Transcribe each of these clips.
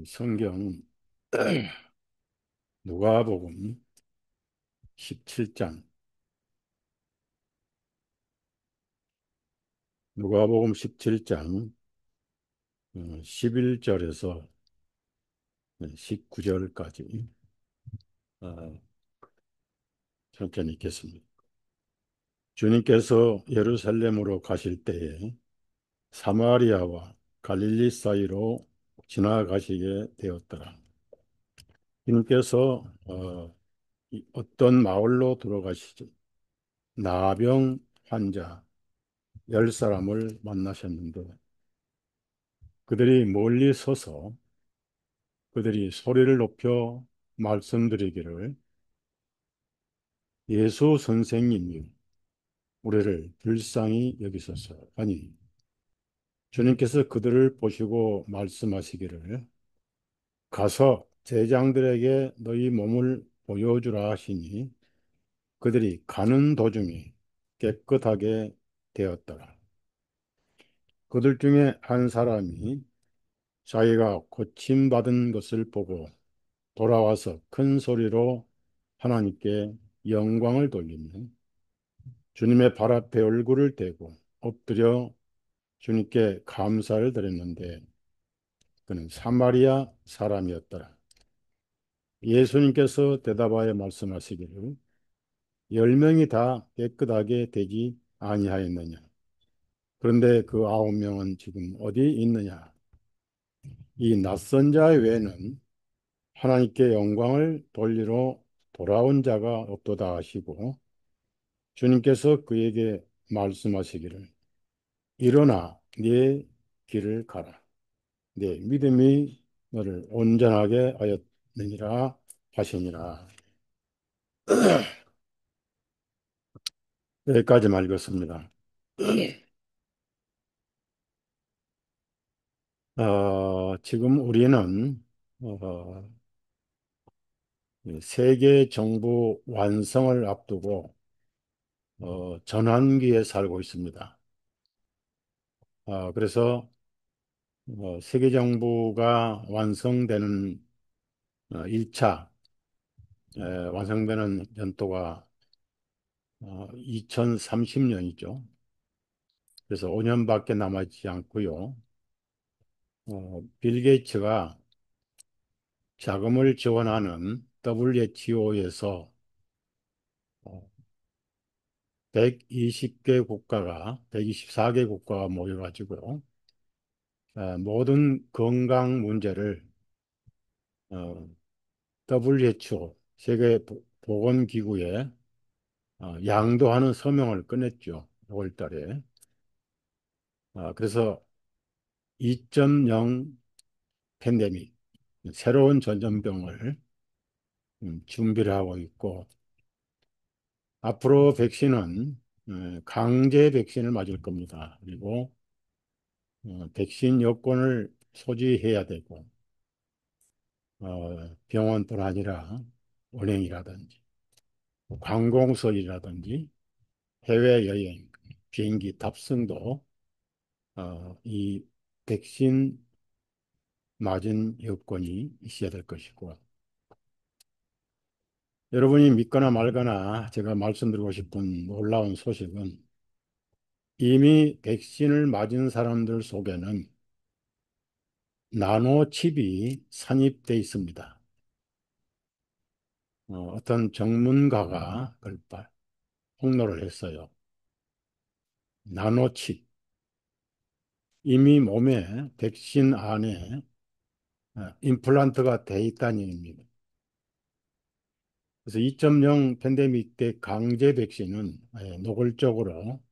성경 누가복음 17장 누가복음 17장 11절에서 19절까지 천천히 읽겠습니다. 주님께서 예루살렘으로 가실 때에 사마리아와 갈릴리 사이로 지나가시게 되었더라. 주님께서 어떤 마을로 들어가시지 나병 환자 10사람을 만나셨는데 그들이 멀리 서서 그들이 소리를 높여 말씀드리기를 예수 선생님이 우리를 불쌍히 여기소서 하니 주님께서 그들을 보시고 말씀하시기를 가서 제장들에게 너희 몸을 보여주라 하시니 그들이 가는 도중에 깨끗하게 되었더라. 그들 중에 한 사람이 자기가 고침받은 것을 보고 돌아와서 큰 소리로 하나님께 영광을 돌리며 주님의 발 앞에 얼굴을 대고 엎드려 주님께 감사를 드렸는데 그는 사마리아 사람이었더라. 예수님께서 대답하여 말씀하시기를 10명이 다 깨끗하게 되지 아니하였느냐. 그런데 그 9명은 지금 어디 있느냐. 이 낯선 자 외에는 하나님께 영광을 돌리러 돌아온 자가 없도다 하시고 주님께서 그에게 말씀하시기를 일어나 네 길을 가라. 네 믿음이 너를 온전하게 하였느니라 하시니라. 여기까지만 읽었습니다. 지금 우리는 어, 세계 정부 완성을 앞두고 전환기에 살고 있습니다. 그래서 세계 정부가 완성되는 1차 완성되는 연도가 2030년이죠. 그래서 5년밖에 남아있지 않고요. 빌 게이츠가 자금을 지원하는 WHO에서 120개 국가가 124개 국가가 모여가지고요. 모든 건강 문제를 WHO 세계보건기구에 양도하는 서명을 꺼냈죠. 5월 달에. 그래서 2.0 팬데믹, 새로운 전염병을 준비를 하고 있고 앞으로 백신은 강제 백신을 맞을 겁니다. 그리고 백신 여권을 소지해야 되고 병원뿐 아니라 은행이라든지 관공서이라든지 해외여행, 비행기 탑승도 이 백신 맞은 여건이 있어야 될 것이고 여러분이 믿거나 말거나 제가 말씀드리고 싶은 놀라운 소식은 이미 백신을 맞은 사람들 속에는 나노칩이 산입돼 있습니다. 어떤 전문가가 그걸 폭로를 했어요. 나노칩. 이미 몸에 백신 안에 임플란트가 돼 있다는 얘기입니다. 그래서 2.0 팬데믹 때 강제 백신은 노골적으로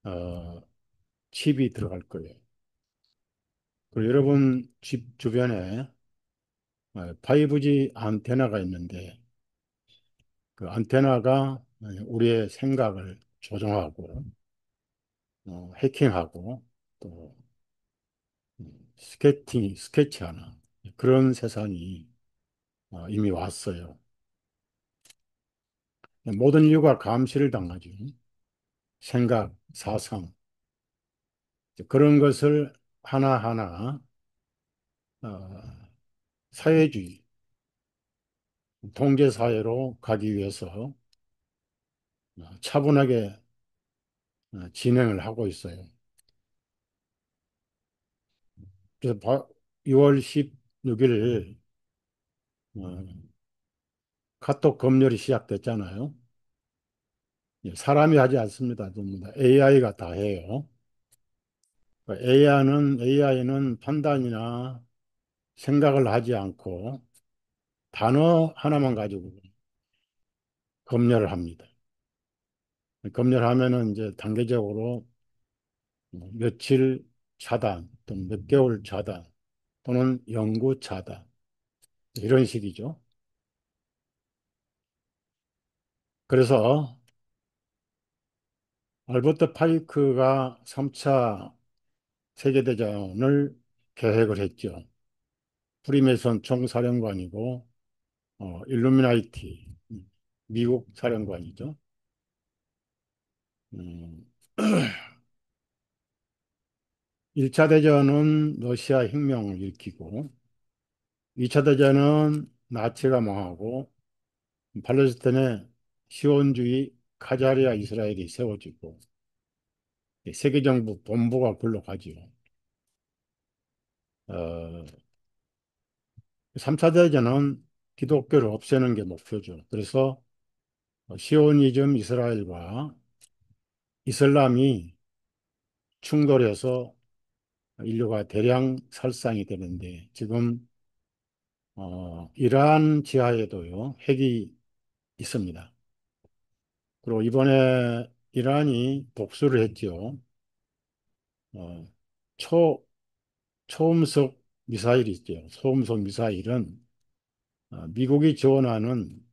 어, 칩이 들어갈 거예요. 그리고 여러분 집 주변에 5G 안테나가 있는데 그 안테나가 우리의 생각을 조종하고 해킹하고 또 스케치하는 그런 세상이 이미 왔어요. 모든 인류가 감시를 당하죠. 생각, 사상 그런 것을 하나하나 어, 사회주의, 통제사회로 가기 위해서 차분하게 진행을 하고 있어요. 그래서 6월 16일 카톡 검열이 시작됐잖아요. 예, 사람이 하지 않습니다. 전부 다 AI가 다 해요. AI는 판단이나 생각을 하지 않고 단어 하나만 가지고 검열을 합니다. 검열하면은 이제 단계적으로 며칠 차단 또는 몇 개월 차단 또는 영구 차단 이런 식이죠. 그래서 알버트 파이크가 3차 세계대전을 계획을 했죠. 프리메이son 총사령관이고 일루미나이티 미국 사령관이죠. 음, 1차 대전은 러시아 혁명을 일으키고 2차 대전은 나치가 망하고 팔레스타인의 시온주의 카자리아 이스라엘이 세워지고 세계정부 본부가 글로 가지요. 어, 3차 대전은 기독교를 없애는 게 목표죠. 그래서 시오니즘 이스라엘과 이슬람이 충돌해서 인류가 대량 살상이 되는데 지금 이란 지하에도요 핵이 있습니다. 그리고 이번에 이란이 복수를 했죠. 어, 초 초음속 미사일이 있죠. 초음속 미사일은 미국이 지원하는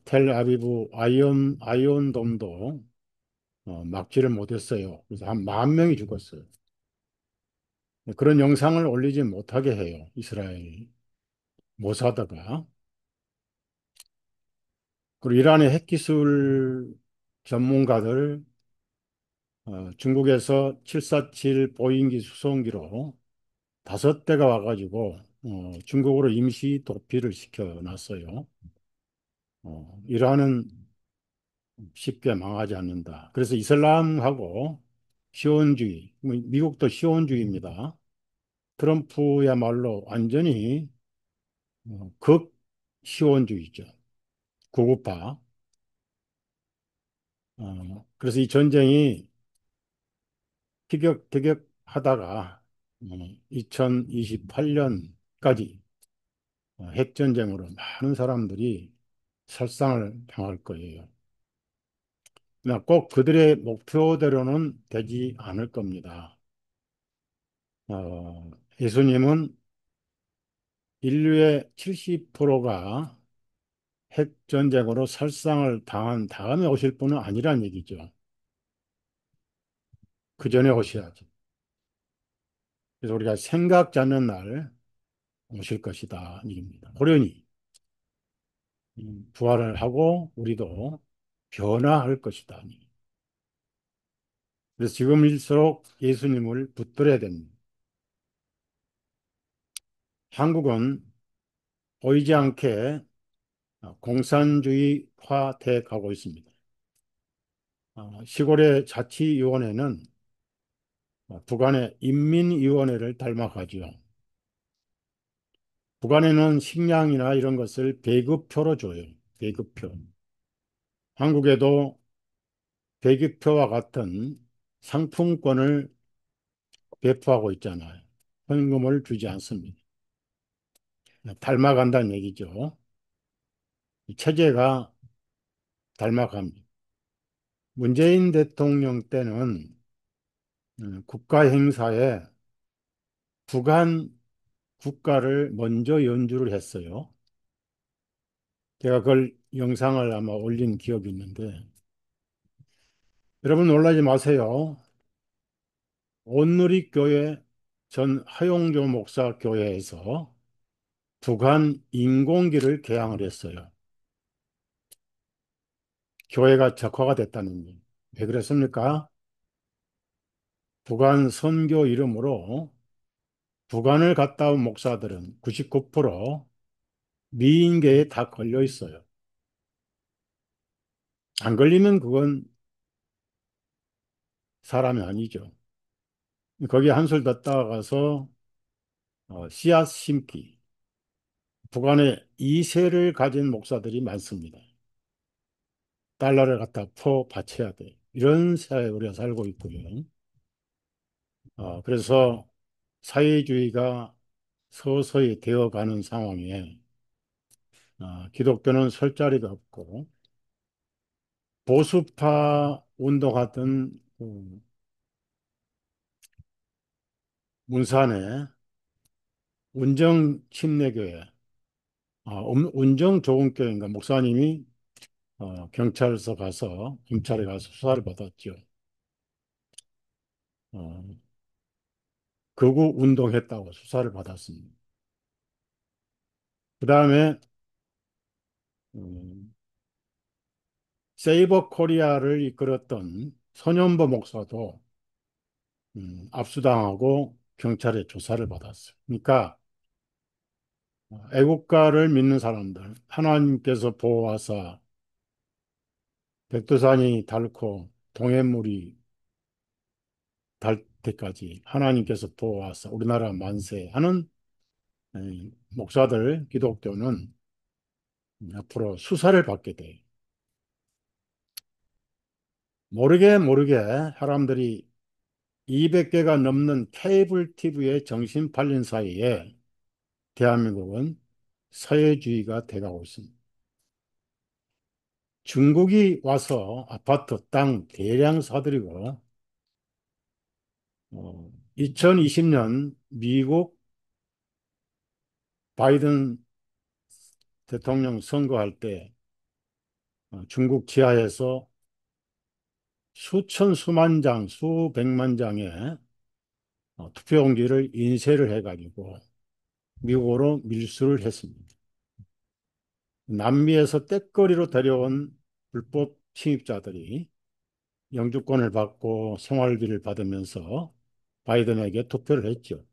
텔아비브 아이온돔도 막지를 못했어요. 그래서 한 10,000명이 죽었어요. 그런 영상을 올리지 못하게 해요. 이스라엘 모사드가. 그리고 이란의 핵기술 전문가들 중국에서 747 보잉기 수송기로 5대가 와가지고 중국으로 임시 도피를 시켜놨어요. 이란은 쉽게 망하지 않는다. 그래서 이슬람하고 시온주의, 뭐 미국도 시온주의입니다. 트럼프야말로 완전히 극 시온주의죠. 구구파. 그래서 이 전쟁이 티격태격하다가 2028년까지 핵전쟁으로 많은 사람들이 살상을 당할 거예요. 그러나 꼭 그들의 목표대로는 되지 않을 겁니다. 예수님은 인류의 70%가 핵전쟁으로 살상을 당한 다음에 오실 분은 아니란 얘기죠. 그 전에 오셔야죠. 그래서 우리가 생각지 않는 날 오실 것이다. 얘기입니다. 호련히 부활을 하고 우리도 변화할 것이다. 그래서 지금일수록 예수님을 붙들어야 됩니다. 한국은 보이지 않게 공산주의화 돼 가고 있습니다. 시골의 자치위원회는 북한의 인민위원회를 닮아가지요. 북한에는 식량이나 이런 것을 배급표로 줘요. 배급표. 한국에도 배급표와 같은 상품권을 배포하고 있잖아요. 현금을 주지 않습니다. 닮아간다는 얘기죠. 이 체제가 닮아갑니다. 문재인 대통령 때는 국가 행사에 북한 국가를 먼저 연주를 했어요. 제가 그걸 영상을 아마 올린 기억이 있는데 여러분 놀라지 마세요. 온누리교회 전 하용조 목사 교회에서 북한 인공기를 개항을 했어요. 교회가 적화가 됐다는 일. 왜 그랬습니까? 북한 선교 이름으로 북한을 갔다 온 목사들은 99% 미인계에 다 걸려 있어요. 안 걸리면 그건 사람이 아니죠. 거기에 한술 더 따라가서 씨앗 심기. 북한에 이세를 가진 목사들이 많습니다. 달러를 갖다 퍼 바쳐야 돼. 이런 사회에 우리가 살고 있고요. 그래서 사회주의가 서서히 되어가는 상황에 기독교는 설 자리가 없고 보수파 운동하던 그 문산의 운정 침례교회, 운정 좋은 교회인가 목사님이 경찰서 가서 검찰에 가서 수사를 받았죠. 어, 극우 운동했다고 수사를 받았습니다. 그 다음에 세이버 코리아를 이끌었던 손현보 목사도 압수당하고 경찰에 조사를 받았어요. 그러니까 애국가를 믿는 사람들, 하나님께서 보호하사 백두산이 닳고 동해물이 닳 때까지 하나님께서 보호하사 우리나라 만세 하는 목사들, 기독교는 앞으로 수사를 받게 돼요. 모르게 모르게 사람들이 200개가 넘는 케이블 TV에 정신 팔린 사이에 대한민국은 사회주의가 돼가고 있습니다. 중국이 와서 아파트 땅 대량 사들이고 2020년 미국 바이든 대통령 선거할 때 중국 지하에서 수천 수만 장, 수백만 장의 투표용지를 인쇄를 해가지고 미국으로 밀수를 했습니다. 남미에서 떼거리로 데려온 불법 침입자들이 영주권을 받고 생활비를 받으면서 바이든에게 투표를 했죠.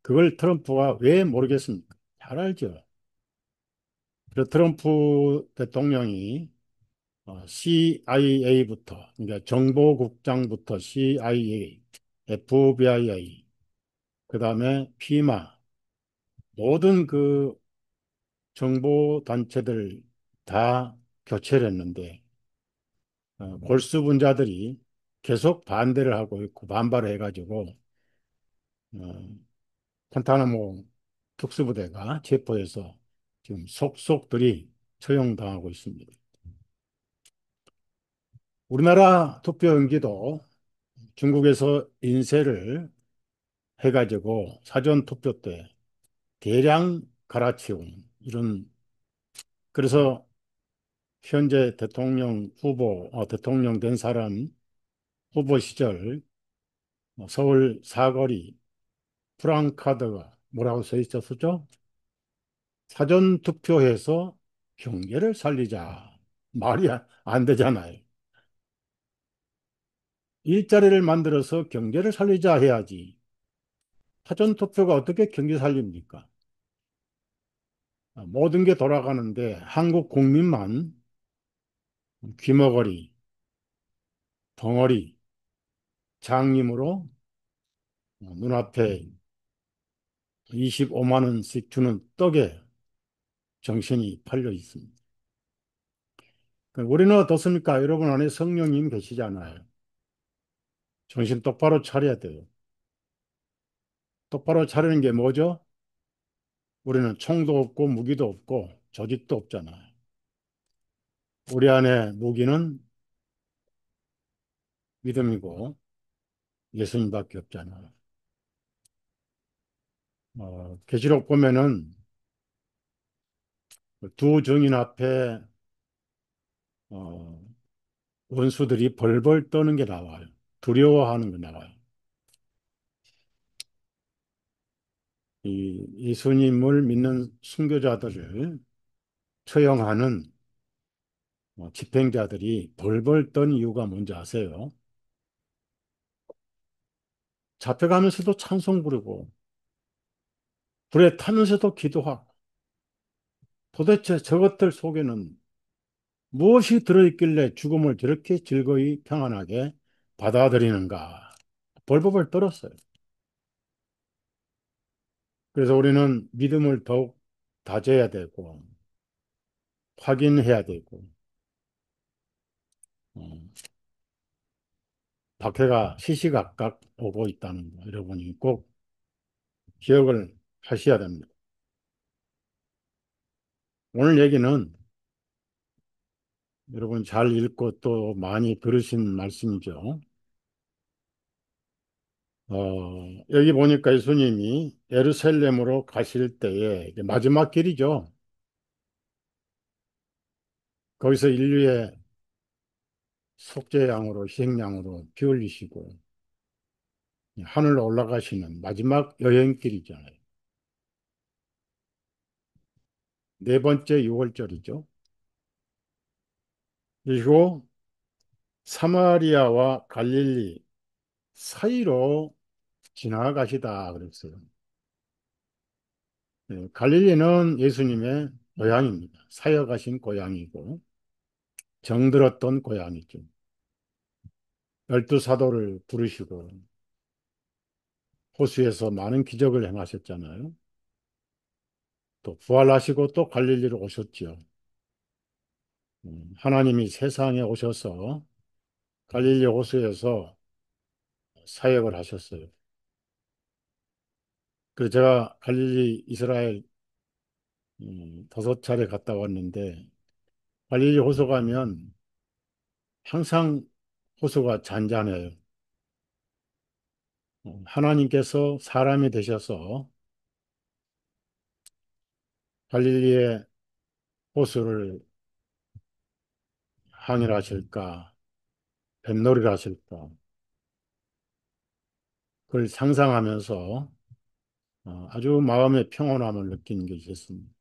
그걸 트럼프가 왜 모르겠습니까? 잘 알죠. 그래서 트럼프 대통령이 CIA부터, 그러니까 정보국장부터 CIA, FBI, 그 다음에 피마, 모든 그 정보단체들 다 교체를 했는데, 골수 분자들이 계속 반대를 하고 있고, 반발을 해가지고, 어, 판타나모 특수부대가 체포해서 지금 속속들이 처형당하고 있습니다. 우리나라 투표용지도 중국에서 인쇄를 해가지고 사전 투표 때 대량 갈아치운 이런 그래서 현재 대통령 후보, 대통령 된 사람 후보 시절 서울 사거리 프랑카드가 뭐라고 써 있었죠? 사전 투표해서 경제를 살리자. 말이 안 되잖아요. 일자리를 만들어서 경제를 살리자 해야지. 사전 투표가 어떻게 경제 살립니까? 모든 게 돌아가는데 한국 국민만 귀머거리, 덩어리, 장님으로 눈앞에 25만 원씩 주는 떡에 정신이 팔려 있습니다. 우리는 어떻습니까? 여러분 안에 성령님 계시잖아요. 정신 똑바로 차려야 돼요. 똑바로 차리는 게 뭐죠? 우리는 총도 없고 무기도 없고 조직도 없잖아요. 우리 안에 무기는 믿음이고 예수님밖에 없잖아요. 계시록 보면은 두 증인 앞에 어, 원수들이 벌벌 떠는 게 나와요. 두려워하는 게 나와요. 이 예수님을 믿는 순교자들을 처형하는 집행자들이 벌벌 떤 이유가 뭔지 아세요? 잡혀가면서도 찬송 부르고 불에 타면서도 기도하고 도대체 저것들 속에는 무엇이 들어있길래 죽음을 저렇게 즐거이 평안하게 받아들이는가? 벌벌벌 떨었어요. 그래서 우리는 믿음을 더욱 다져야 되고 확인해야 되고 어, 박해가 시시각각 오고 있다는 거 여러분이 꼭 기억을 하셔야 됩니다. 오늘 얘기는 여러분 잘 읽고 또 많이 들으신 말씀이죠. 여기 보니까 예수님이 예루살렘으로 가실 때에 이제 마지막 길이죠. 거기서 인류의 속죄양으로 희생양으로 피 흘리시고 하늘로 올라가시는 마지막 여행길이잖아요. 네 번째 유월절이죠. 그리고 사마리아와 갈릴리 사이로 지나가시다 그랬어요. 갈릴리는 예수님의 고향입니다. 사역하신 고향이고 정들었던 고향이죠. 열두 사도를 부르시고 호수에서 많은 기적을 행하셨잖아요. 또 부활하시고 또 갈릴리로 오셨죠. 하나님이 세상에 오셔서 갈릴리 호수에서 사역을 하셨어요. 그래서 제가 갈릴리 이스라엘 5차례 갔다 왔는데 갈릴리 호수 가면 항상 호수가 잔잔해요. 하나님께서 사람이 되셔서 갈릴리의 호수를 항일하실까, 뱃놀이를 하실까, 그걸 상상하면서 아주 마음의 평온함을 느낀 게 있었습니다.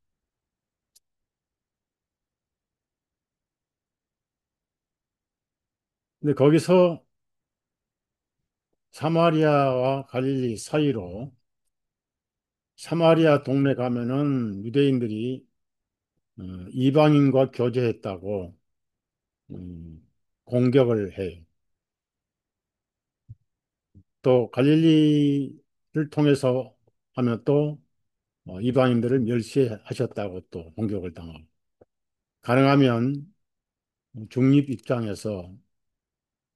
근데 거기서 사마리아와 갈릴리 사이로 사마리아 동네 가면은 유대인들이 이방인과 교제했다고 공격을 해요. 또 갈릴리를 통해서 하면 또 이방인들을 멸시하셨다고 또 공격을 당하고 가능하면 중립 입장에서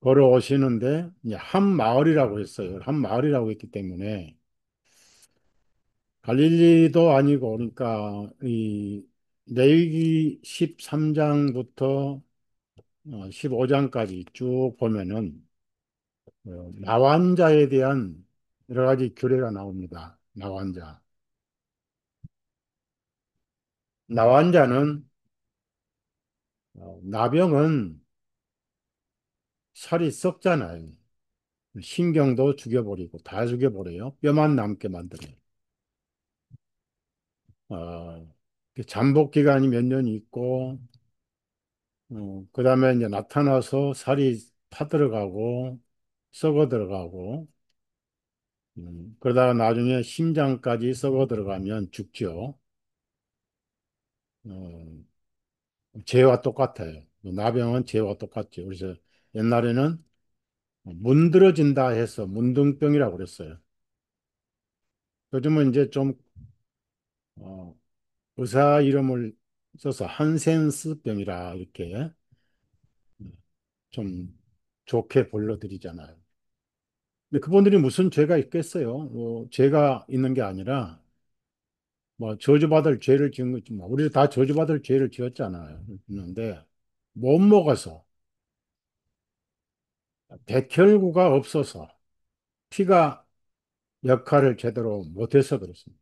걸어오시는데 이제 한 마을이라고 했어요. 한 마을이라고 했기 때문에 갈릴리도 아니고 그러니까 이 레위기 13장부터 15장까지 쭉 보면은 나환자에 대한 여러 가지 규례가 나옵니다. 나환자. 나환자는 나병은 살이 썩잖아요. 신경도 죽여버리고 다 죽여버려요. 뼈만 남게 만들어요. 어, 그 잠복 기간이 몇 년이 있고, 그 다음에 이제 나타나서 살이 타들어가고, 썩어 들어가고, 그러다가 나중에 심장까지 썩어 들어가면 죽죠. 어, 재와 똑같아요. 나병은 재와 똑같죠. 그래서 옛날에는 문드러진다 해서 문둥병이라고 그랬어요. 요즘은 이제 좀 어, 의사 이름을 써서 한센스병이라 이렇게 좀 좋게 불러드리잖아요. 근데 그분들이 무슨 죄가 있겠어요? 죄가 있는 게 아니라 뭐 저주받을 죄를 지은 거지 뭐 우리 다 저주받을 죄를 지었잖아요. 있는데 못 먹어서 백혈구가 없어서 피가 역할을 제대로 못해서 그렇습니다.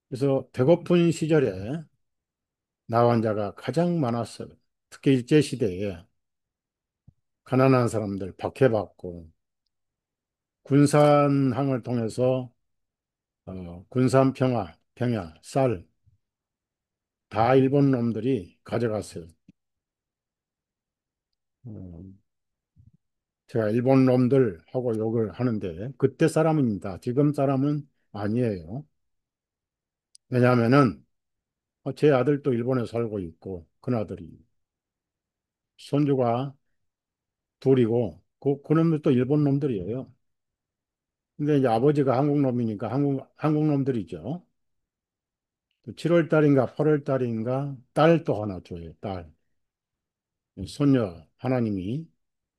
그래서 배고픈 시절에 나환 자가 가장 많았어요. 특히 일제시대에 가난한 사람들 박해받고 군산항을 통해서 군산 평야, 쌀 다 일본 놈들이 가져갔어요. 어, 제가 일본 놈들하고 욕을 하는데 그때 사람입니다. 지금 사람은 아니에요. 왜냐하면은 제 아들도 일본에 살고 있고 큰아들이 손주가 둘이고 그놈도 일본 놈들이에요. 근데 이제 아버지가 한국 놈이니까 한국 놈들이죠. 7월 달인가 8월 달인가 딸 또 하나 줘요. 딸. 손녀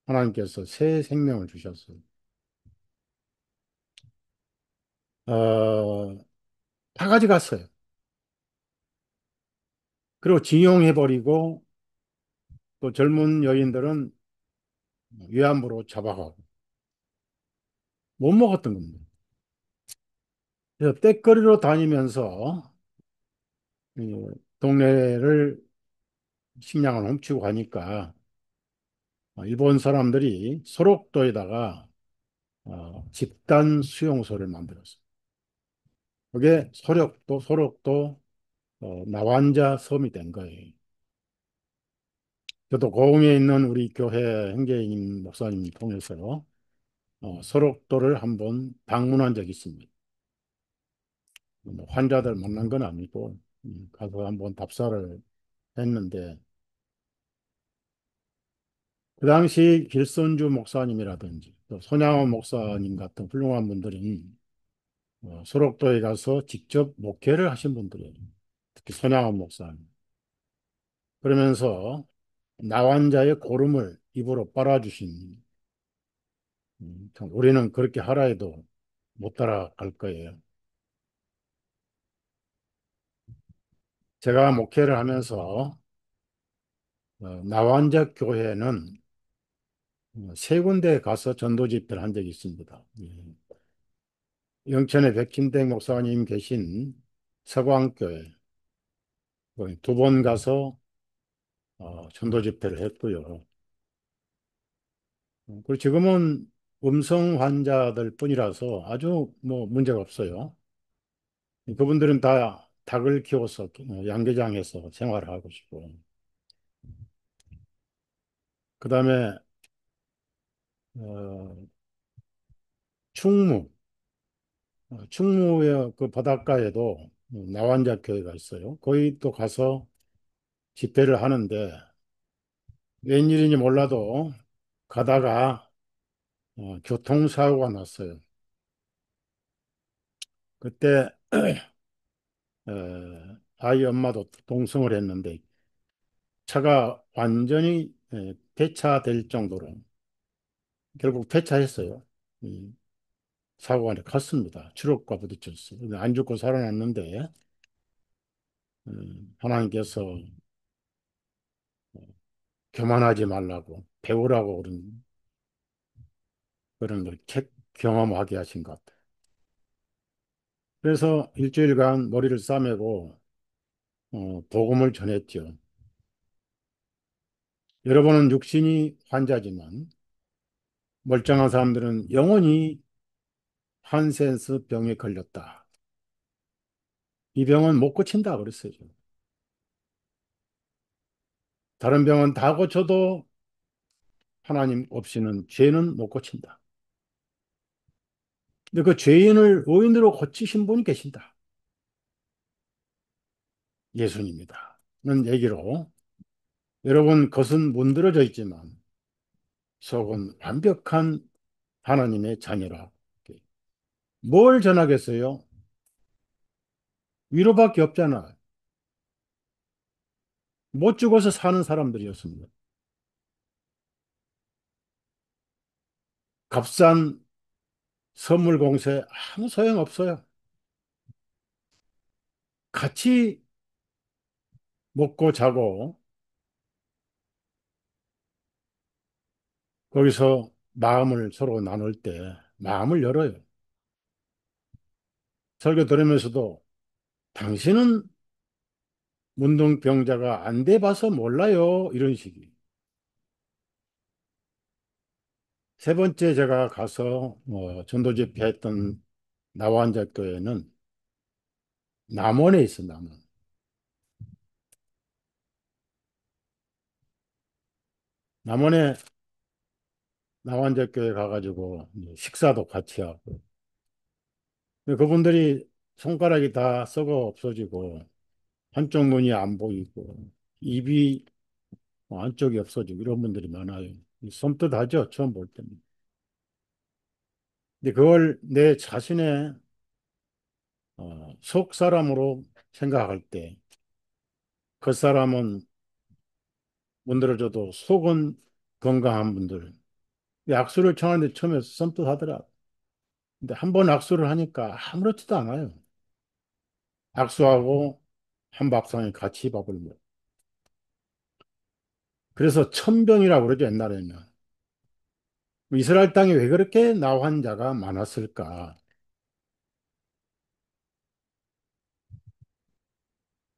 하나님께서 새 생명을 주셨어요. 다 가져갔어요. 그리고 징용해버리고 또 젊은 여인들은 위안부로 잡아가고 못 먹었던 겁니다. 그래서 떼거리로 다니면서 이 동네를 식량을 훔치고 가니까 일본 사람들이 소록도에다가 집단 수용소를 만들었어요. 그게 소록도 나완자 섬이 된 거예요. 저도 고흥에 있는 우리 교회 행제인 목사님 통해서 소록도를 한번 방문한 적이 있습니다. 뭐 환자들 만난 건 아니고 가서 한번 답사를 했는데 그 당시 길선주 목사님이라든지 또 손양원 목사님 같은 훌륭한 분들이 소록도에 가서 직접 목회를 하신 분들이에요. 특히 손양원 목사님. 그러면서 나환자의 고름을 입으로 빨아주신 참 우리는 그렇게 하라 해도 못 따라갈 거예요. 제가 목회를 하면서 나환자 교회는 세 군데 가서 전도 집회를 한 적이 있습니다. 예. 영천에 백진택 목사님 계신 서광교회 두 번 가서 전도 집회를 했고요. 그리고 지금은 음성 환자들 뿐이라서 아주 뭐 문제가 없어요. 그분들은 다 닭을 키워서 양계장에서 생활하고 싶고 그다음에 어, 충무 충무의 그 바닷가에도 나환자 교회가 있어요. 거기 또 가서 집회를 하는데 웬일인지 몰라도 가다가 교통사고가 났어요. 그때 아이 엄마도 동승을 했는데 차가 완전히 폐차될 정도로 결국 폐차했어요. 이 사고가 컸습니다. 추록과 부딪혔어요. 근데 안 죽고 살아났는데 하나님께서 교만하지 말라고 배우라고 그런 걸 경험하게 하신 것 같아요. 그래서 일주일간 머리를 싸매고 복음을 전했죠. 여러분은 육신이 환자지만 멀쩡한 사람들은 영원히 한센스 병에 걸렸다. 이 병은 못 고친다 그랬어요. 다른 병은 다 고쳐도 하나님 없이는 죄는 못 고친다. 근데 그 죄인을 의인으로 고치신 분이 계신다. 예수님이다. 는 얘기로 여러분 겉은 문드러져 있지만 속은 완벽한 하나님의 자녀라. 뭘 전하겠어요? 위로밖에 없잖아. 못 죽어서 사는 사람들이었습니다. 값싼 선물 공세 아무 소용 없어요. 같이 먹고 자고 거기서 마음을 서로 나눌 때 마음을 열어요. 설교 들으면서도 당신은 문둥병자가 안 돼 봐서 몰라요. 이런 식이. 세 번째 제가 가서 전도 집회했던 나완자교회는 남원에 있어, 남원. 남원에 나완자교회 가가지고 식사도 같이 하고 근데 그분들이 손가락이 다 썩어 없어지고 한쪽 눈이 안 보이고 입이 안쪽이 없어지고 이런 분들이 많아요. 섬뜩하죠, 처음 볼 때는. 근데 그걸 내 자신의 속 사람으로 생각할 때 그 사람은 문드러져도 속은 건강한 분들. 근데 악수를 청하는데 처음에 섬뜩하더라. 근데 한 번 악수를 하니까 아무렇지도 않아요. 악수하고 한 밥상에 같이 밥을 먹어. 그래서 천병이라고 그러죠, 옛날에는. 이스라엘 땅에 왜 그렇게 나 환자가 많았을까?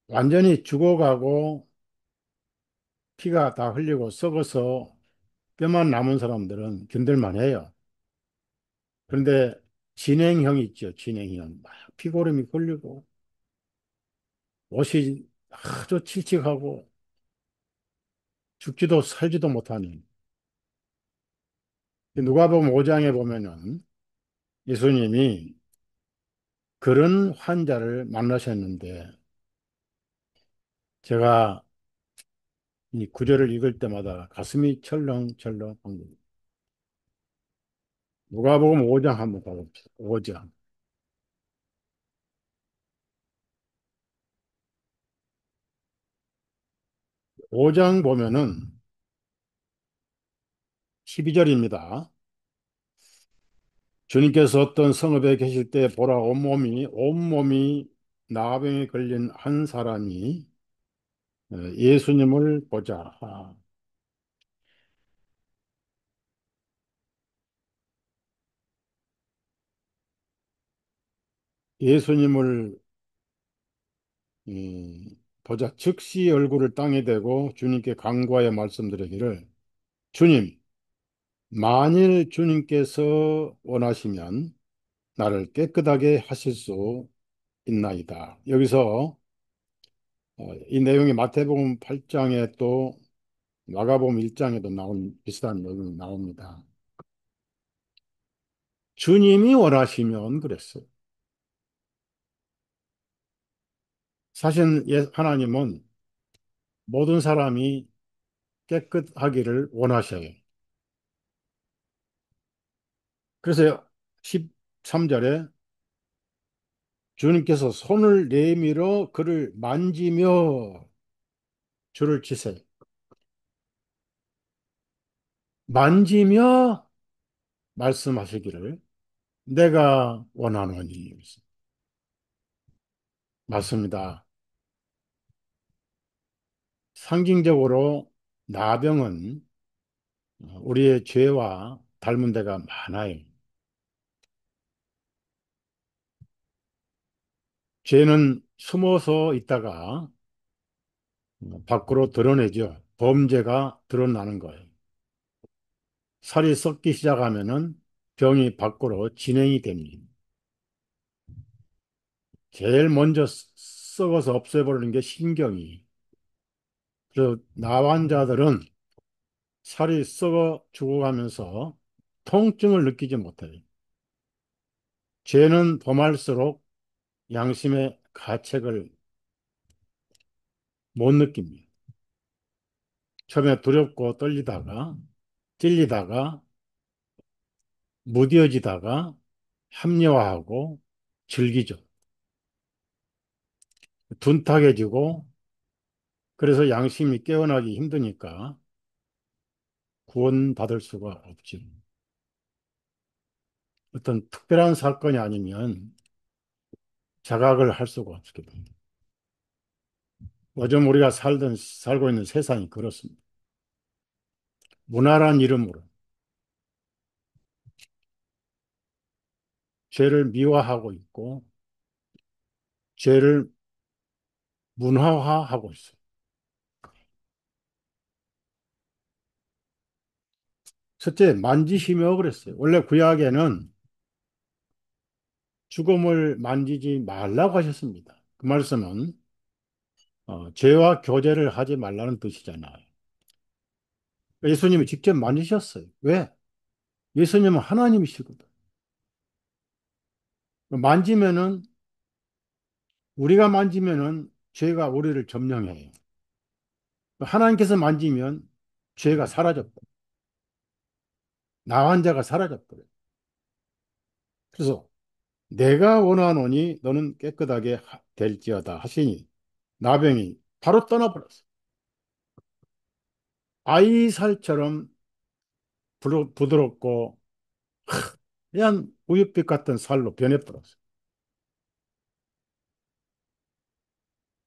완전히 죽어가고 피가 다 흘리고 썩어서 뼈만 남은 사람들은 견딜만 해요. 그런데 진행형이 있죠, 진행형. 막 피고름이 걸리고 옷이 아주 칙칙하고 죽지도 살지도 못하는. 누가복음 5장에 보면은 예수님이 그런 환자를 만나셨는데 제가 이 구절을 읽을 때마다 가슴이 철렁철렁 한 거예요. 누가복음 5장 한번 봐봅시다. 5장. 5장 보면은 12절입니다. 주님께서 어떤 성읍에 계실 때 보라 온몸이 나병에 걸린 한 사람이 예수님을 보자. 예수님을 보자 즉시 얼굴을 땅에 대고 주님께 간구하여 말씀드리기를 주님, 만일 주님께서 원하시면 나를 깨끗하게 하실 수 있나이다. 여기서 이 내용이 마태복음 8장에 또 마가복음 1장에도 나온 비슷한 내용이 나옵니다. 주님이 원하시면 그랬어요. 사실 하나님은 모든 사람이 깨끗하기를 원하셔요. 그래서 13절에 주님께서 손을 내밀어 그를 만지며 줄을 치세요. 만지며 말씀하시기를 내가 원하노니. 맞습니다. 상징적으로 나병은 우리의 죄와 닮은 데가 많아요. 죄는 숨어서 있다가 밖으로 드러내죠. 범죄가 드러나는 거예요. 살이 썩기 시작하면은 병이 밖으로 진행이 됩니다. 제일 먼저 썩어서 없애버리는 게 신경이. 그래서 나환자들은 살이 썩어 죽어가면서 통증을 느끼지 못해요. 죄는 범할수록 양심의 가책을 못 느낍니다. 처음에 두렵고 떨리다가 찔리다가 무뎌지다가 합리화하고 즐기죠. 둔탁해지고 그래서 양심이 깨어나기 힘드니까 구원받을 수가 없죠. 어떤 특별한 사건이 아니면 자각을 할 수가 없게 됩니다. 요즘 우리가 살고 있는 세상이 그렇습니다. 문화란 이름으로 죄를 미화하고 있고 죄를 문화화하고 있어요. 첫째, 만지시며 그랬어요. 원래 구약에는 죽음을 만지지 말라고 하셨습니다. 그 말씀은 죄와 교제를 하지 말라는 뜻이잖아요. 예수님이 직접 만지셨어요. 왜? 예수님은 하나님이시거든. 만지면은, 우리가 만지면은 죄가 우리를 점령해요. 하나님께서 만지면 죄가 사라져버려요. 나 환자가 사라져버려요. 그래서 내가 원하노니 너는 깨끗하게 될지어다 하시니 나병이 바로 떠나버렸어. 아이살처럼 부드럽고 그냥 우윳빛 같은 살로 변해버렸어.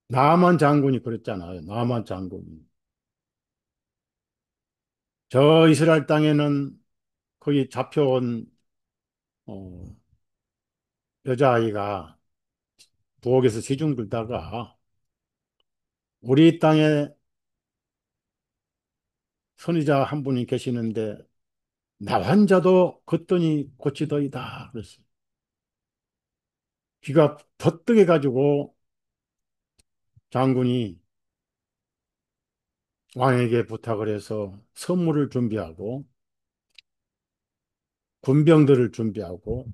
나만 장군이 그랬잖아요. 나만 장군이. 저 이스라엘 땅에는 거기 잡혀온 어, 여자아이가 부엌에서 시중 들다가 우리 땅에 선지자 한 분이 계시는데 나 환자도 걷더니 고치더이다 그랬어요. 귀가 버뜩해 가지고 장군이 왕에게 부탁을 해서 선물을 준비하고 군병들을 준비하고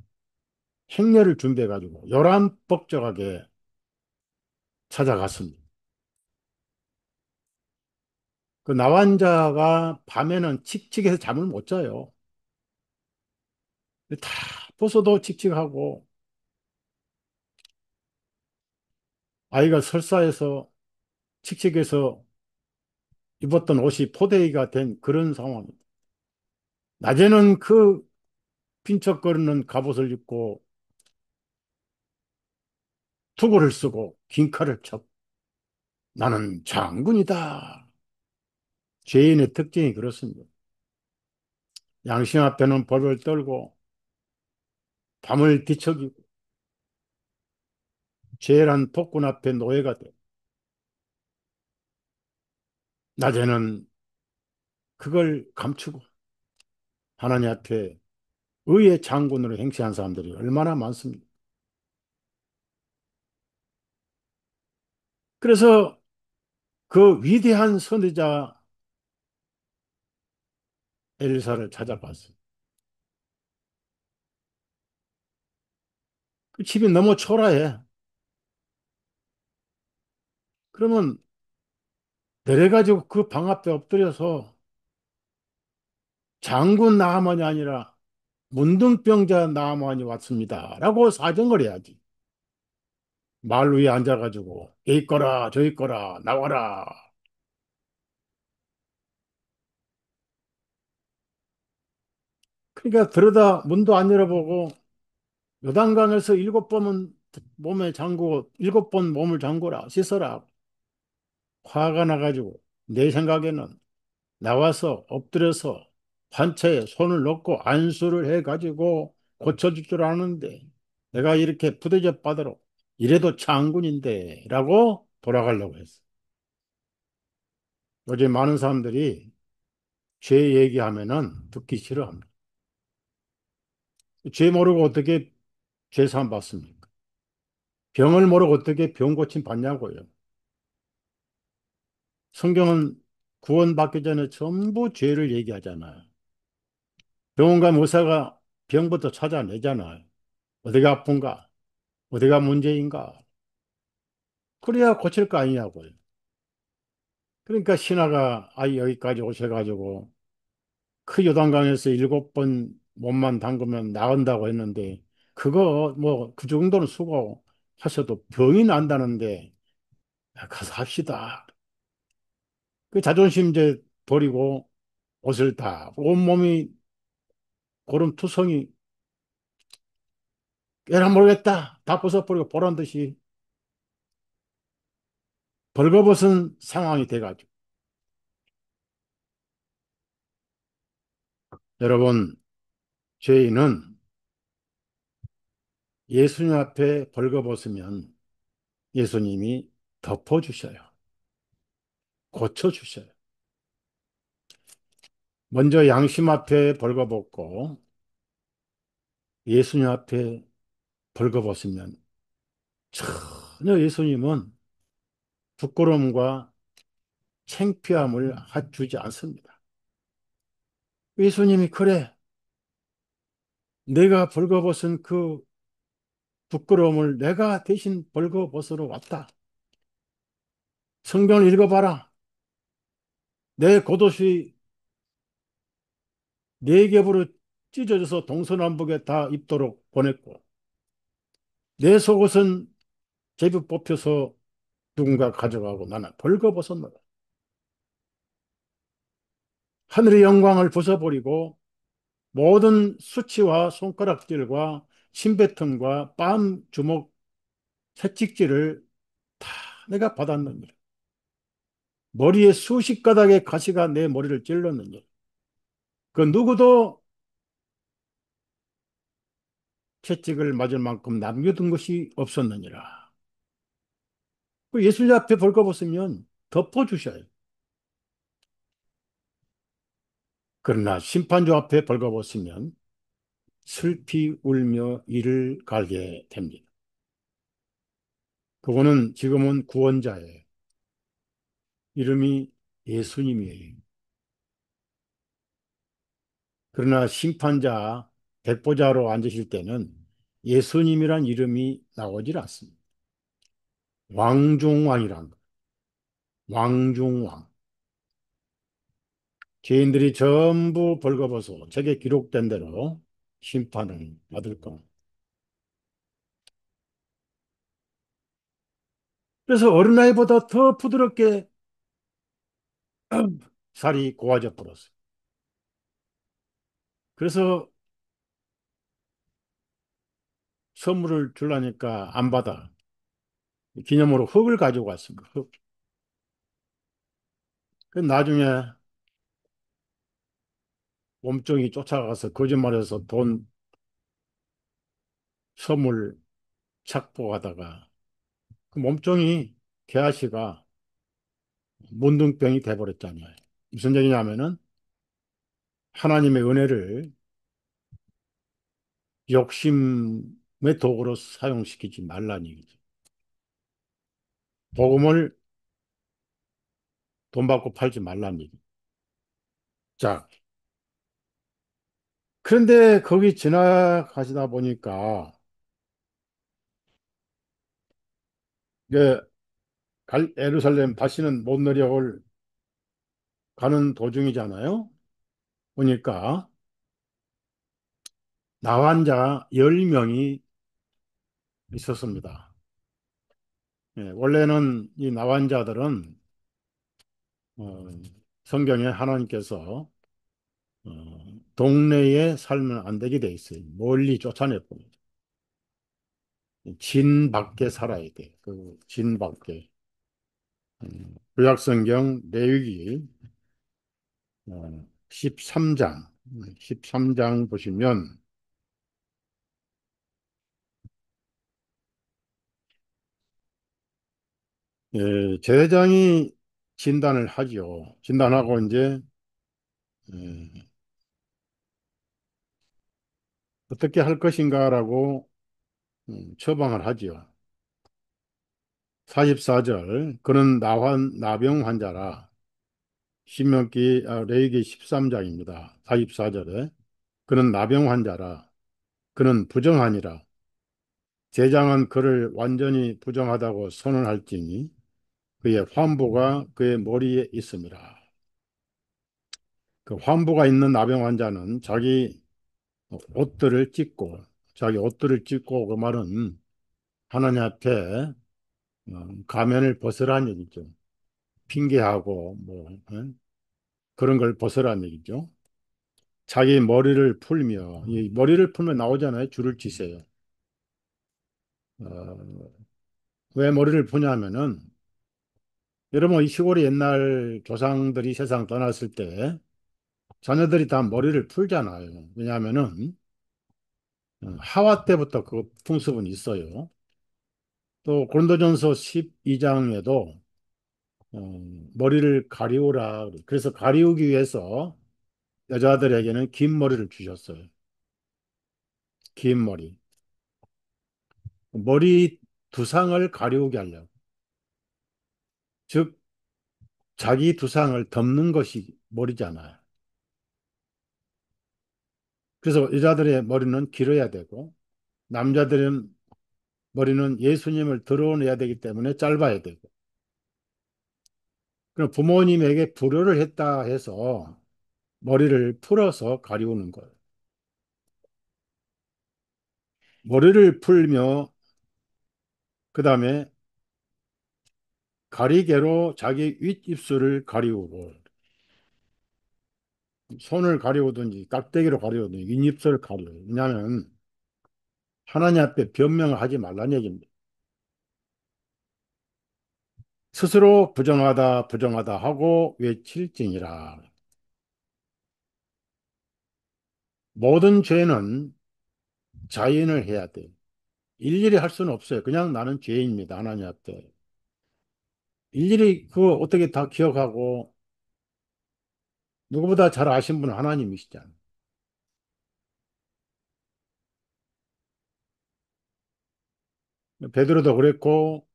행렬을 준비해 가지고 요란벅적하게 찾아갔습니다. 그 나환자가 밤에는 칙칙해서 잠을 못 자요. 다 벗어도 칙칙하고 아이가 설사해서 칙칙해서 입었던 옷이 포대기가 된 그런 상황입니다. 낮에는 그 핀척거리는 갑옷을 입고 투구를 쓰고 긴 칼을 쳤고 나는 장군이다. 죄인의 특징이 그렇습니다. 양심 앞에는 벌벌 떨고 밤을 뒤척이고 죄란 폭군 앞에 노예가 돼. 낮에는 그걸 감추고 하나님 앞에 의의 장군으로 행세한 사람들이 얼마나 많습니까? 그래서 그 위대한 선지자 엘리사를 찾아갔어요. 그 집이 너무 초라해. 그러면 내려가지고 그 방 앞에 엎드려서 장군 나하만이 아니라 문둥병자 나하만이 왔습니다. 라고 사정을 해야지. 말 위에 앉아가지고 여기 있거라 저기 있거라 나와라. 그러니까 들여다 문도 안 열어보고 요단강에서 7번은 몸에 잠그고 7번 몸을 잠그라 씻어라. 화가 나가지고 내 생각에는 나와서 엎드려서 환자에 손을 넣고 안수를 해가지고 고쳐줄 줄 아는데 내가 이렇게 부대접 받으러 이래도 장군인데 라고 돌아가려고 했어. 요즘 많은 사람들이 죄 얘기하면은 듣기 싫어합니다. 죄 모르고 어떻게 죄 사함 받습니까? 병을 모르고 어떻게 병 고침 받냐고요. 성경은 구원받기 전에 전부 죄를 얘기하잖아요. 병원 가면 의사가 병부터 찾아내잖아요. 어디가 아픈가? 어디가 문제인가? 그래야 고칠 거 아니냐고요. 그러니까 신하가 아이 여기까지 오셔가지고 그 요단강에서 7번 몸만 담그면 나은다고 했는데 그거 뭐 그 정도는 수고하셔도 병이 난다는데 가서 합시다. 그 자존심 이제 버리고 옷을 다 온몸이 고름투성이 꽤나 모르겠다. 다 벗어버리고 보란 듯이 벌거벗은 상황이 돼가지고 여러분 죄인은 예수님 앞에 벌거벗으면 예수님이 덮어주셔요. 고쳐주셔요. 먼저 양심 앞에 벌거벗고 예수님 앞에 벌거벗으면 전혀 예수님은 부끄러움과 창피함을 주지 않습니다. 예수님이 그래 내가 벌거벗은 그 부끄러움을 내가 대신 벌거벗으러 왔다. 성경을 읽어봐라. 내 겉옷이 네 겹으로 찢어져서 동서남북에 다 입도록 보냈고 내 속옷은 제비 뽑혀서 누군가 가져가고 나는 벌거벗었노라. 하늘의 영광을 벗어버리고 모든 수치와 손가락질과 침뱉음과 뺨 주먹 채찍질을 다 내가 받았느니라. 머리에 수십 가닥의 가시가 내 머리를 찔렀느니라. 그 누구도 채찍을 맞을 만큼 남겨둔 것이 없었느니라. 그 예수님 앞에 벌거벗으면 덮어주셔요. 그러나 심판주 앞에 벌거벗으면 슬피 울며 이를 갈게 됩니다. 그거는 지금은 구원자예요. 이름이 예수님이에요. 그러나 심판자, 백보자로 앉으실 때는 예수님이란 이름이 나오질 않습니다. 왕중왕이란 거. 왕중왕. 죄인들이 전부 벌거벗어 책에 기록된 대로 심판을 받을 겁니다. 그래서 어린아이보다 더 부드럽게 살이 고와져 버렸어요. 그래서 선물을 주려니까 안 받아. 기념으로 흙을 가지고 왔습니다. 흙. 그 나중에 몸종이 쫓아가서 거짓말해서 돈 선물 착보하다가 그 몸종이 개아씨가 문둥병이 돼버렸잖아요. 무슨 얘기냐면은 하나님의 은혜를 욕심의 도구로 사용시키지 말라는 얘기죠. 복음을 돈 받고 팔지 말라는 얘기. 자, 그런데 거기 지나가시다 보니까 이제 예루살렘 다시는 못 내려올 가는 도중이잖아요. 보니까 나환자 10명이 있었습니다. 예, 원래는 이 나환자들은 어, 성경에 하나님께서 동네에 살면 안 되게 돼 있어요. 멀리 쫓아내버려요. 진 밖에 살아야 돼. 그 진 밖에. 구약성경 레위기 13장, 13장 보시면 제사장이 진단을 하지요. 진단하고 이제 예, 어떻게 할 것인가라고 처방을 하지요. 44절 그는 나병 환자라 레위기 13장입니다. 44절에 그는 나병 환자라 그는 부정하니라 제장은 그를 완전히 부정하다고 선언할지니 그의 환부가 그의 머리에 있음이라. 그 환부가 있는 나병 환자는 옷들을 찢고 자기 옷들을 찢고 그 말은 하나님 앞에 가면을 벗으라는 얘기죠. 핑계하고 뭐 그런 걸 벗으라는 얘기죠. 자기 머리를 풀며 이 머리를 풀면 나오잖아요. 줄을 치세요. 어, 왜 머리를 푸냐면은 여러분 이 시골의 옛날 조상들이 세상 떠났을 때 자녀들이 다 머리를 풀잖아요. 왜냐하면은 하와 때부터 그 풍습은 있어요. 또 고린도전서 12장에도 머리를 가리우라. 그래서 가리우기 위해서 여자들에게는 긴 머리를 주셨어요. 긴 머리. 머리 두상을 가리우게 하려고. 즉, 자기 두상을 덮는 것이 머리잖아요. 그래서 여자들의 머리는 길어야 되고, 남자들은 머리는 예수님을 드러내야 되기 때문에 짧아야 되고. 그럼 부모님에게 불효를 했다 해서 머리를 풀어서 가리우는 거예요. 머리를 풀며 그 다음에 가리개로 자기 윗입술을 가리우고 손을 가리우든지 깍대기로 가리우든지 윗입술을 가리워요. 왜냐하면 하나님 앞에 변명을 하지 말라는 얘기입니다. 스스로 부정하다 부정하다 하고 외칠지니라. 모든 죄는 자인을 해야 돼. 일일이 할 수는 없어요. 그냥 나는 죄인입니다. 하나님 앞에. 일일이 그거 어떻게 다 기억하고 누구보다 잘 아신 분은 하나님이시잖아요. 베드로도 그랬고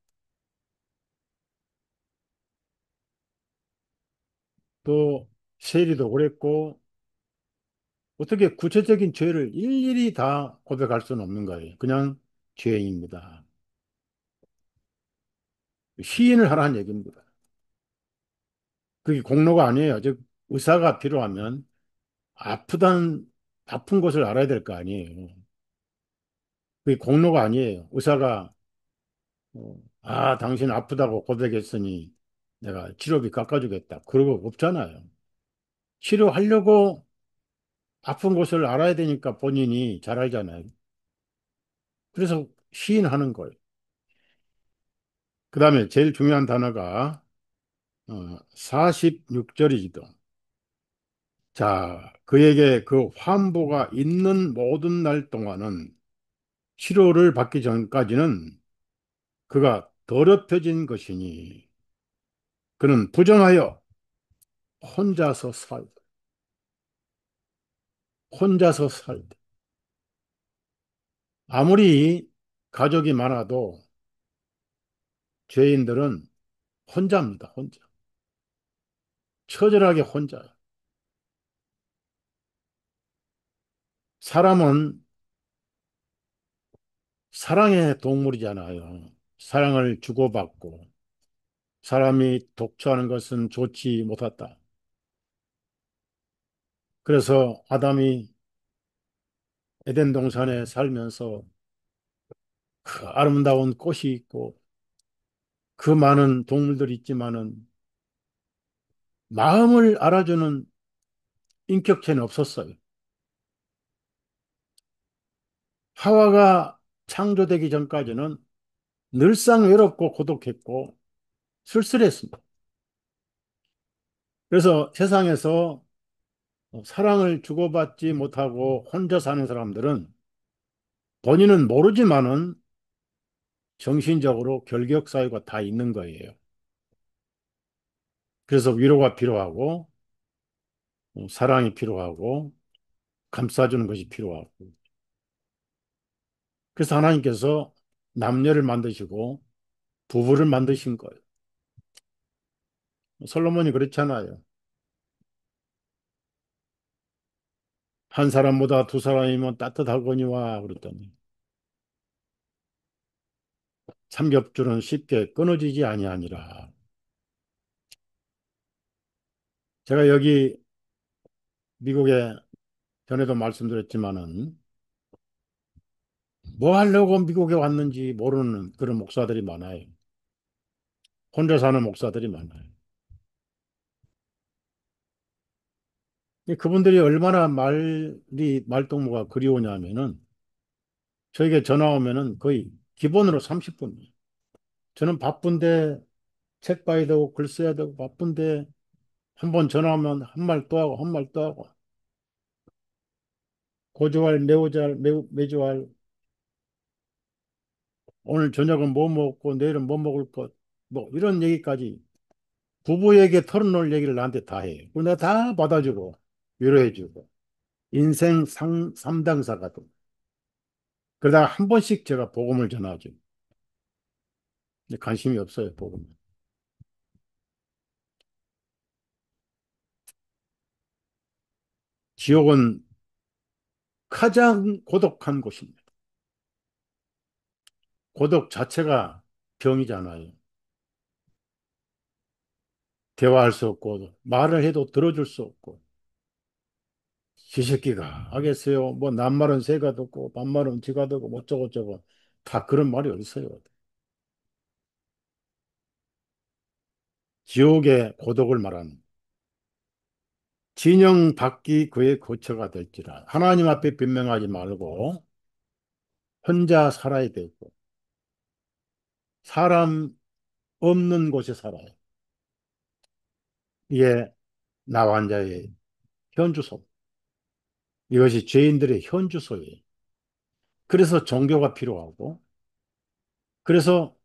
또 세리도 그랬고 어떻게 구체적인 죄를 일일이 다 고백할 수는 없는 거예요. 그냥 죄인입니다. 시인을 하라는 얘기입니다. 그게 공로가 아니에요. 즉 의사가 필요하면 아프단 아픈 것을 알아야 될 거 아니에요. 그게 공로가 아니에요. 의사가 당신 아프다고 고백했으니 내가 치료비 깎아주겠다. 그러고 없잖아요. 치료하려고 아픈 것을 알아야 되니까 본인이 잘 알잖아요. 그래서 시인하는 거예요. 그 다음에 제일 중요한 단어가 46절이지도. 자, 그에게 그 환부가 있는 모든 날 동안은 치료를 받기 전까지는 그가 더럽혀진 것이니 그는 부정하여 혼자서 살다. 혼자서 살다. 아무리 가족이 많아도 죄인들은 혼자입니다. 혼자. 처절하게 혼자. 사람은 사랑의 동물이잖아요. 사랑을 주고받고 사람이 독처하는 것은 좋지 못했다. 그래서 아담이 에덴 동산에 살면서 그 아름다운 꽃이 있고 그 많은 동물들이 있지만은 마음을 알아주는 인격체는 없었어요. 하와가 창조되기 전까지는 늘상 외롭고 고독했고 쓸쓸했습니다. 그래서 세상에서 사랑을 주고받지 못하고 혼자 사는 사람들은 본인은 모르지만은 정신적으로 결격 사유가 다 있는 거예요. 그래서 위로가 필요하고 사랑이 필요하고 감싸주는 것이 필요하고 그래서 하나님께서 남녀를 만드시고 부부를 만드신 거예요. 솔로몬이 그렇잖아요. 한 사람보다 두 사람이면 따뜻하거니와 그랬더니 삼겹줄은 쉽게 끊어지지 아니하니라. 제가 여기 미국에 전에도 말씀드렸지만은 뭐 하려고 미국에 왔는지 모르는 그런 목사들이 많아요. 혼자 사는 목사들이 많아요. 그분들이 얼마나 말동무가 그리우냐면은 저에게 전화 오면은 거의 기본으로 30분. 저는 바쁜데 책 봐야 되고 글 써야 되고 바쁜데 한 번 전화하면 한 말 또 하고 한 말 또 하고 고주할 매우잘 매주할 오늘 저녁은 뭐 먹고 내일은 뭐 먹을 것 뭐 이런 얘기까지 부부에게 털어놓을 얘기를 나한테 다 해요. 그리고 내가 다 받아주고 위로해주고 인생 상담사가 돼. 그러다가 한 번씩 제가 복음을 전하죠. 근데 관심이 없어요, 복음. 지옥은 가장 고독한 곳입니다. 고독 자체가 병이잖아요. 대화할 수 없고, 말을 해도 들어줄 수 없고, 지 새끼가 하겠어요. 뭐, 남말은 새가 듣고, 반말은 쥐가 듣고, 뭐, 어쩌고저쩌고. 다 그런 말이 어디 있어요. 지옥의 고독을 말하는. 진영 밖이 그의 거처가 될지라. 하나님 앞에 변명하지 말고, 혼자 살아야 되고, 사람 없는 곳에 살아요. 이게 나 환자의 현주소. 이것이 죄인들의 현주소예요. 그래서 종교가 필요하고, 그래서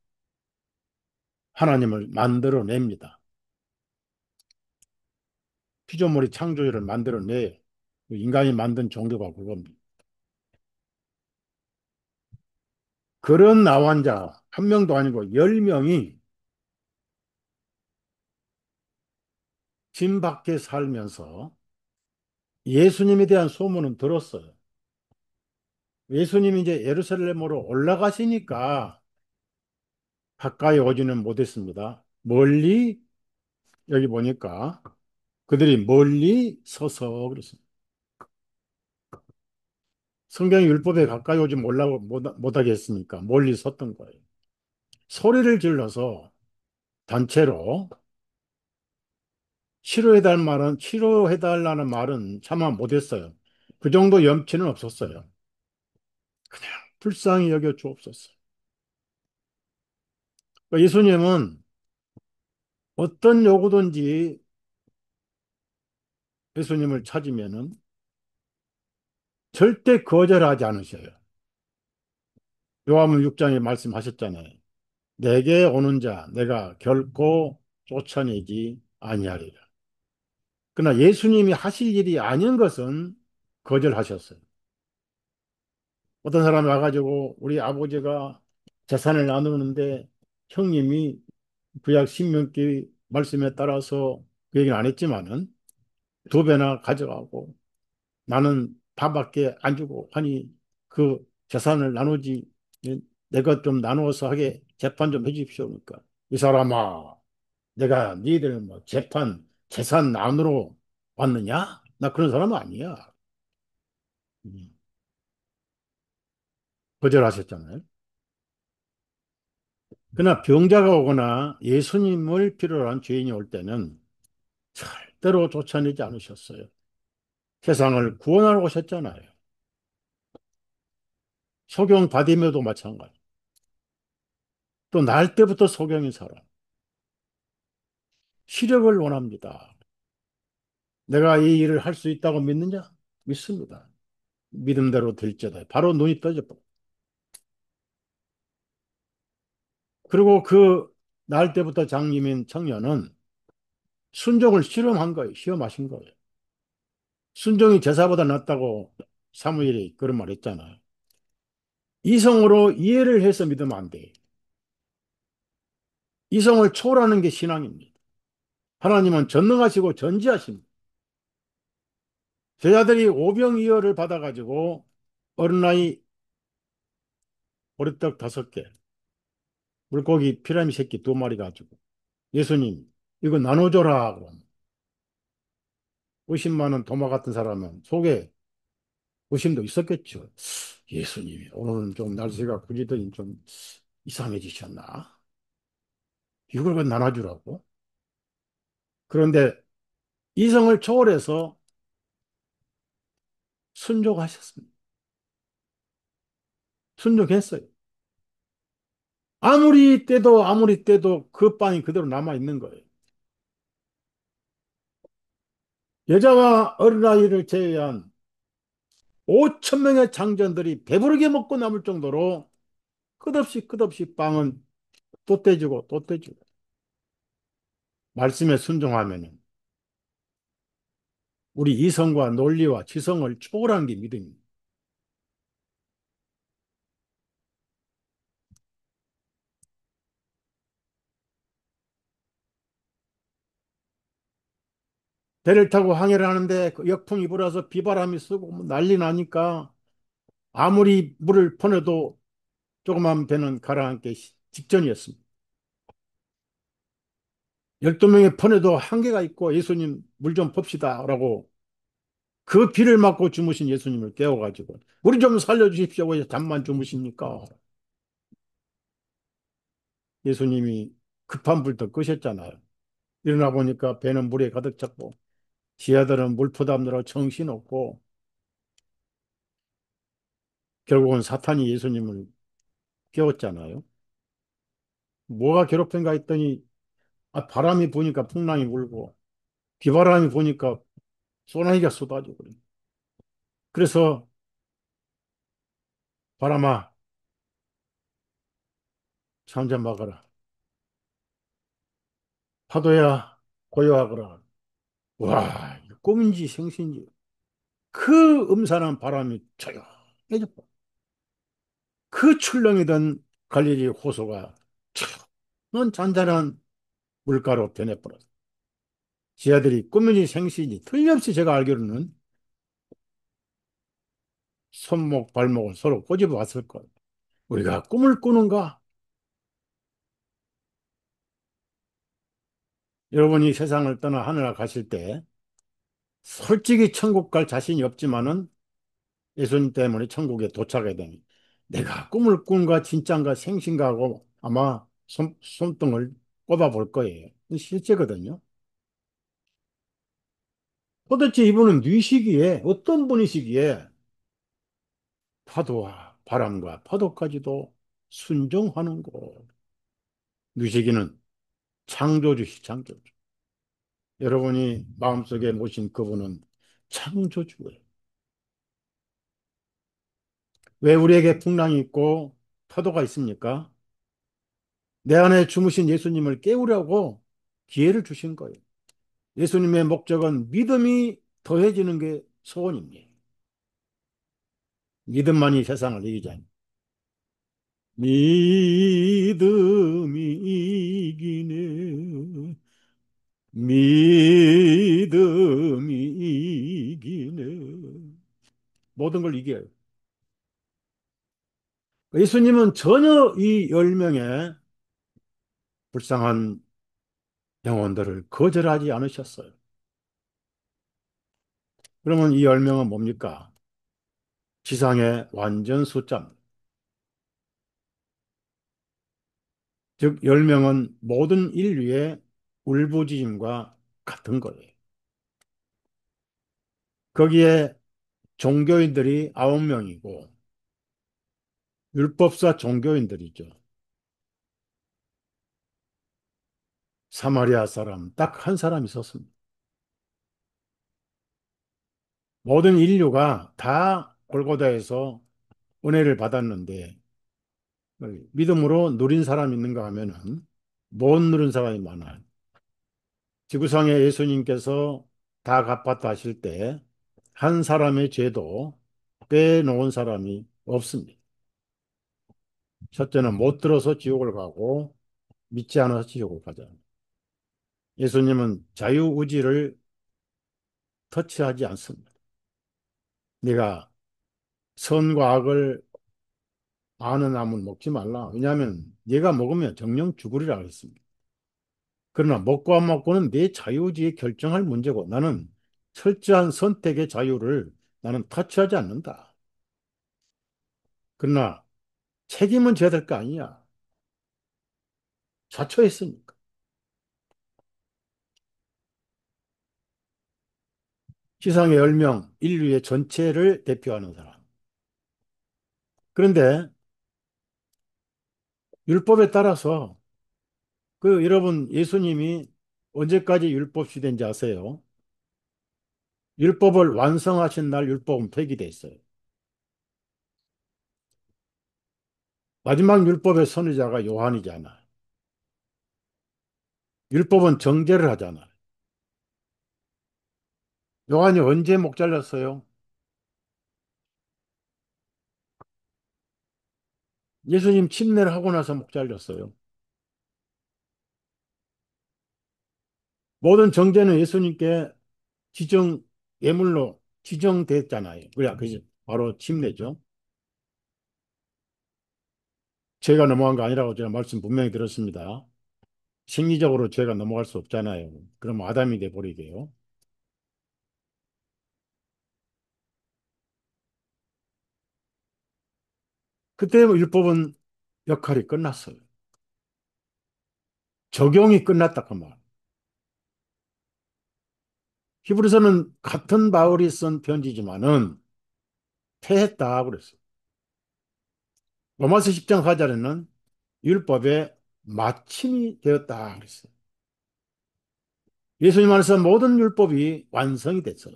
하나님을 만들어냅니다. 피조물이 창조주를 만들어내요. 인간이 만든 종교가 그겁니다. 그런 나환자 한 명도 아니고 10명이 진 밖에 살면서 예수님에 대한 소문은 들었어요. 예수님이 이제 예루살렘으로 올라가시니까 가까이 오지는 못했습니다. 멀리 여기 보니까 그들이 멀리 서서 그랬습니다. 성경 율법에 가까이 오지 못하겠습니까? 멀리 섰던 거예요. 소리를 질러서 단체로 치료해달라는 말은 차마 못했어요. 그 정도 염치는 없었어요. 그냥 불쌍히 여겨 주옵소서. 그러니까 예수님은 어떤 요구든지 예수님을 찾으면은 절대 거절하지 않으셔요. 요한복음 6장에 말씀하셨잖아요. 내게 오는 자 내가 결코 쫓아내지 아니하리라. 그러나 예수님이 하실 일이 아닌 것은 거절하셨어요. 어떤 사람이 와가지고 우리 아버지가 재산을 나누는데 형님이 구약 신명기 말씀에 따라서 그 얘기는 안 했지만은 두 배나 가져가고 나는 반밖에 안 주고 하니 그 재산을 나누지 내가 좀 나누어서 하게 재판 좀 해주십시오. 그러니까 이 사람아 내가 니들 뭐 재산 나누러 왔느냐? 나 그런 사람 아니야. 음, 거절하셨잖아요. 그러나 병자가 오거나 예수님을 필요로 한 죄인이 올 때는 절대로 쫓아내지 않으셨어요. 세상을 구원하러 오셨잖아요. 소경 바디메도 마찬가지. 또 날 때부터 소경인 사람. 시력을 원합니다. 내가 이 일을 할 수 있다고 믿느냐? 믿습니다. 믿음대로 될지어다. 바로 눈이 떠져버려. 그리고 그 날 때부터 장님인 청년은 순종을 실험한 거예요. 시험하신 거예요. 순종이 제사보다 낫다고 사무엘이 그런 말 했잖아요. 이성으로 이해를 해서 믿으면 안 돼. 이성을 초월하는 게 신앙입니다. 하나님은 전능하시고 전지하십니다. 제자들이 오병이어를 받아가지고 어린아이 보리떡 5개, 물고기 피라미 새끼 2마리 가지고 예수님 이거 나눠줘라 그럼 50만 원 도마 같은 사람은 속에 의심도 있었겠죠. 예수님이 오늘은 좀 날씨가 구지더니 좀 이상해지셨나? 이걸 왜 나눠주라고? 그런데 이성을 초월해서 순종하셨습니다. 순종했어요. 아무리 떼도 그 빵이 그대로 남아 있는 거예요. 여자와 어린아이를 제외한 5천 명의 장전들이 배부르게 먹고 남을 정도로 끝없이 빵은 또 떼주고 또 떼주고 말씀에 순종하면은 우리 이성과 논리와 지성을 초월한 게 믿음입니다. 배를 타고 항해를 하는데 그 역풍이 불어서 비바람이 쓰고 뭐 난리 나니까 아무리 물을 퍼내도 조그만 배는 가라앉기 직전이었습니다. 12명의 번에도 한계가 있고 예수님 물 좀 봅시다라고 그 비를 맞고 주무신 예수님을 깨워가지고 우리 좀 살려주십시오. 왜 잠만 주무십니까? 예수님이 급한 불도 끄셨잖아요. 일어나 보니까 배는 물에 가득 찼고 지하들은 물부담으로 정신없고 결국은 사탄이 예수님을 깨웠잖아요. 뭐가 괴롭힌가 했더니 바람이 부니까 풍랑이 불고 비바람이 부니까 소나기가 쏟아지고 그래요. 그래서 바람아 잠잠 막아라. 파도야 고요하거라. 와, 이거 꿈인지 생신지 그 음산한 바람이 조용해졌고 그 출렁이던 갈릴리 호수가 는 잔잔한 물가로 변해버렸어. 지하들이 꿈인지 생신지 틀림없이 제가 알기로는 손목 발목을 서로 꼬집어 왔을 거예요. 우리가 꿈을 꾸는가? 여러분이 세상을 떠나 하늘에 가실 때 솔직히 천국 갈 자신이 없지만은 예수님 때문에 천국에 도착해야 되니 내가 꿈을 꾼가 진짠가 생신가 하고 아마 손등을 꼽아 볼 거예요. 실제거든요. 도대체 이분은 뉘시기에 어떤 분이시기에 파도와 바람과 파도까지도 순종하는 것. 뉘시기는 창조주시 창조주. 여러분이 마음속에 모신 그분은 창조주예요. 왜 우리에게 풍랑이 있고 파도가 있습니까? 내 안에 주무신 예수님을 깨우려고 기회를 주신 거예요. 예수님의 목적은 믿음이 더해지는 게 소원입니다. 믿음만이 세상을 이기자. 믿음이 이기네. 믿음이 이기네. 모든 걸 이겨요. 예수님은 전혀 이 10명의 불쌍한 영혼들을 거절하지 않으셨어요. 그러면 이 10명은 뭡니까? 지상의 완전 숫자입니다. 즉, 10명은 모든 인류의 울부짖음과 같은 거예요. 거기에 종교인들이 9명이고, 율법사 종교인들이죠. 사마리아 사람 딱 한 사람 있었습니다. 모든 인류가 다 골고다에서 은혜를 받았는데, 믿음으로 누린 사람이 있는가 하면은, 못 누린 사람이 많아요. 지구상에 예수님께서 다 갚았다 하실 때, 한 사람의 죄도 빼놓은 사람이 없습니다. 첫째는 못 들어서 지옥을 가고, 믿지 않아서 지옥을 가잖아요. 예수님은 자유의지를 터치하지 않습니다. 네가 선과 악을 아는 나무는 먹지 말라. 왜냐하면 네가 먹으면 정령 죽으리라 그랬습니다. 그러나 먹고 안 먹고는 내 자유의지에 결정할 문제고 나는 철저한 선택의 자유를 나는 터치하지 않는다. 그러나 책임은 져야 될 거 아니야. 자초했으니까. 지상의 10명, 인류의 전체를 대표하는 사람. 그런데 율법에 따라서 여러분 예수님이 언제까지 율법 시대인지 아세요? 율법을 완성하신 날 율법은 폐기돼 있어요. 마지막 율법의 선지자가 요한이잖아. 율법은 정죄를 하잖아. 요한이 언제 목 잘렸어요? 예수님 침례를 하고 나서 목 잘렸어요. 모든 정죄는 예수님께 지정 예물로 지정됐잖아요. 그래, 그지? 바로 침례죠. 죄가 넘어간 거 아니라고 제가 말씀 분명히 들었습니다. 심리적으로 죄가 넘어갈 수 없잖아요. 그럼 아담이 돼 버리게요. 그때 율법은 역할이 끝났어요. 적용이 끝났다 그 말. 히브리서는 같은 바울이 쓴 편지지만은 패했다 그랬어요. 로마서 10장 4절에는 율법의 마침이 되었다 그랬어요. 예수님 안에서 모든 율법이 완성이 됐어요.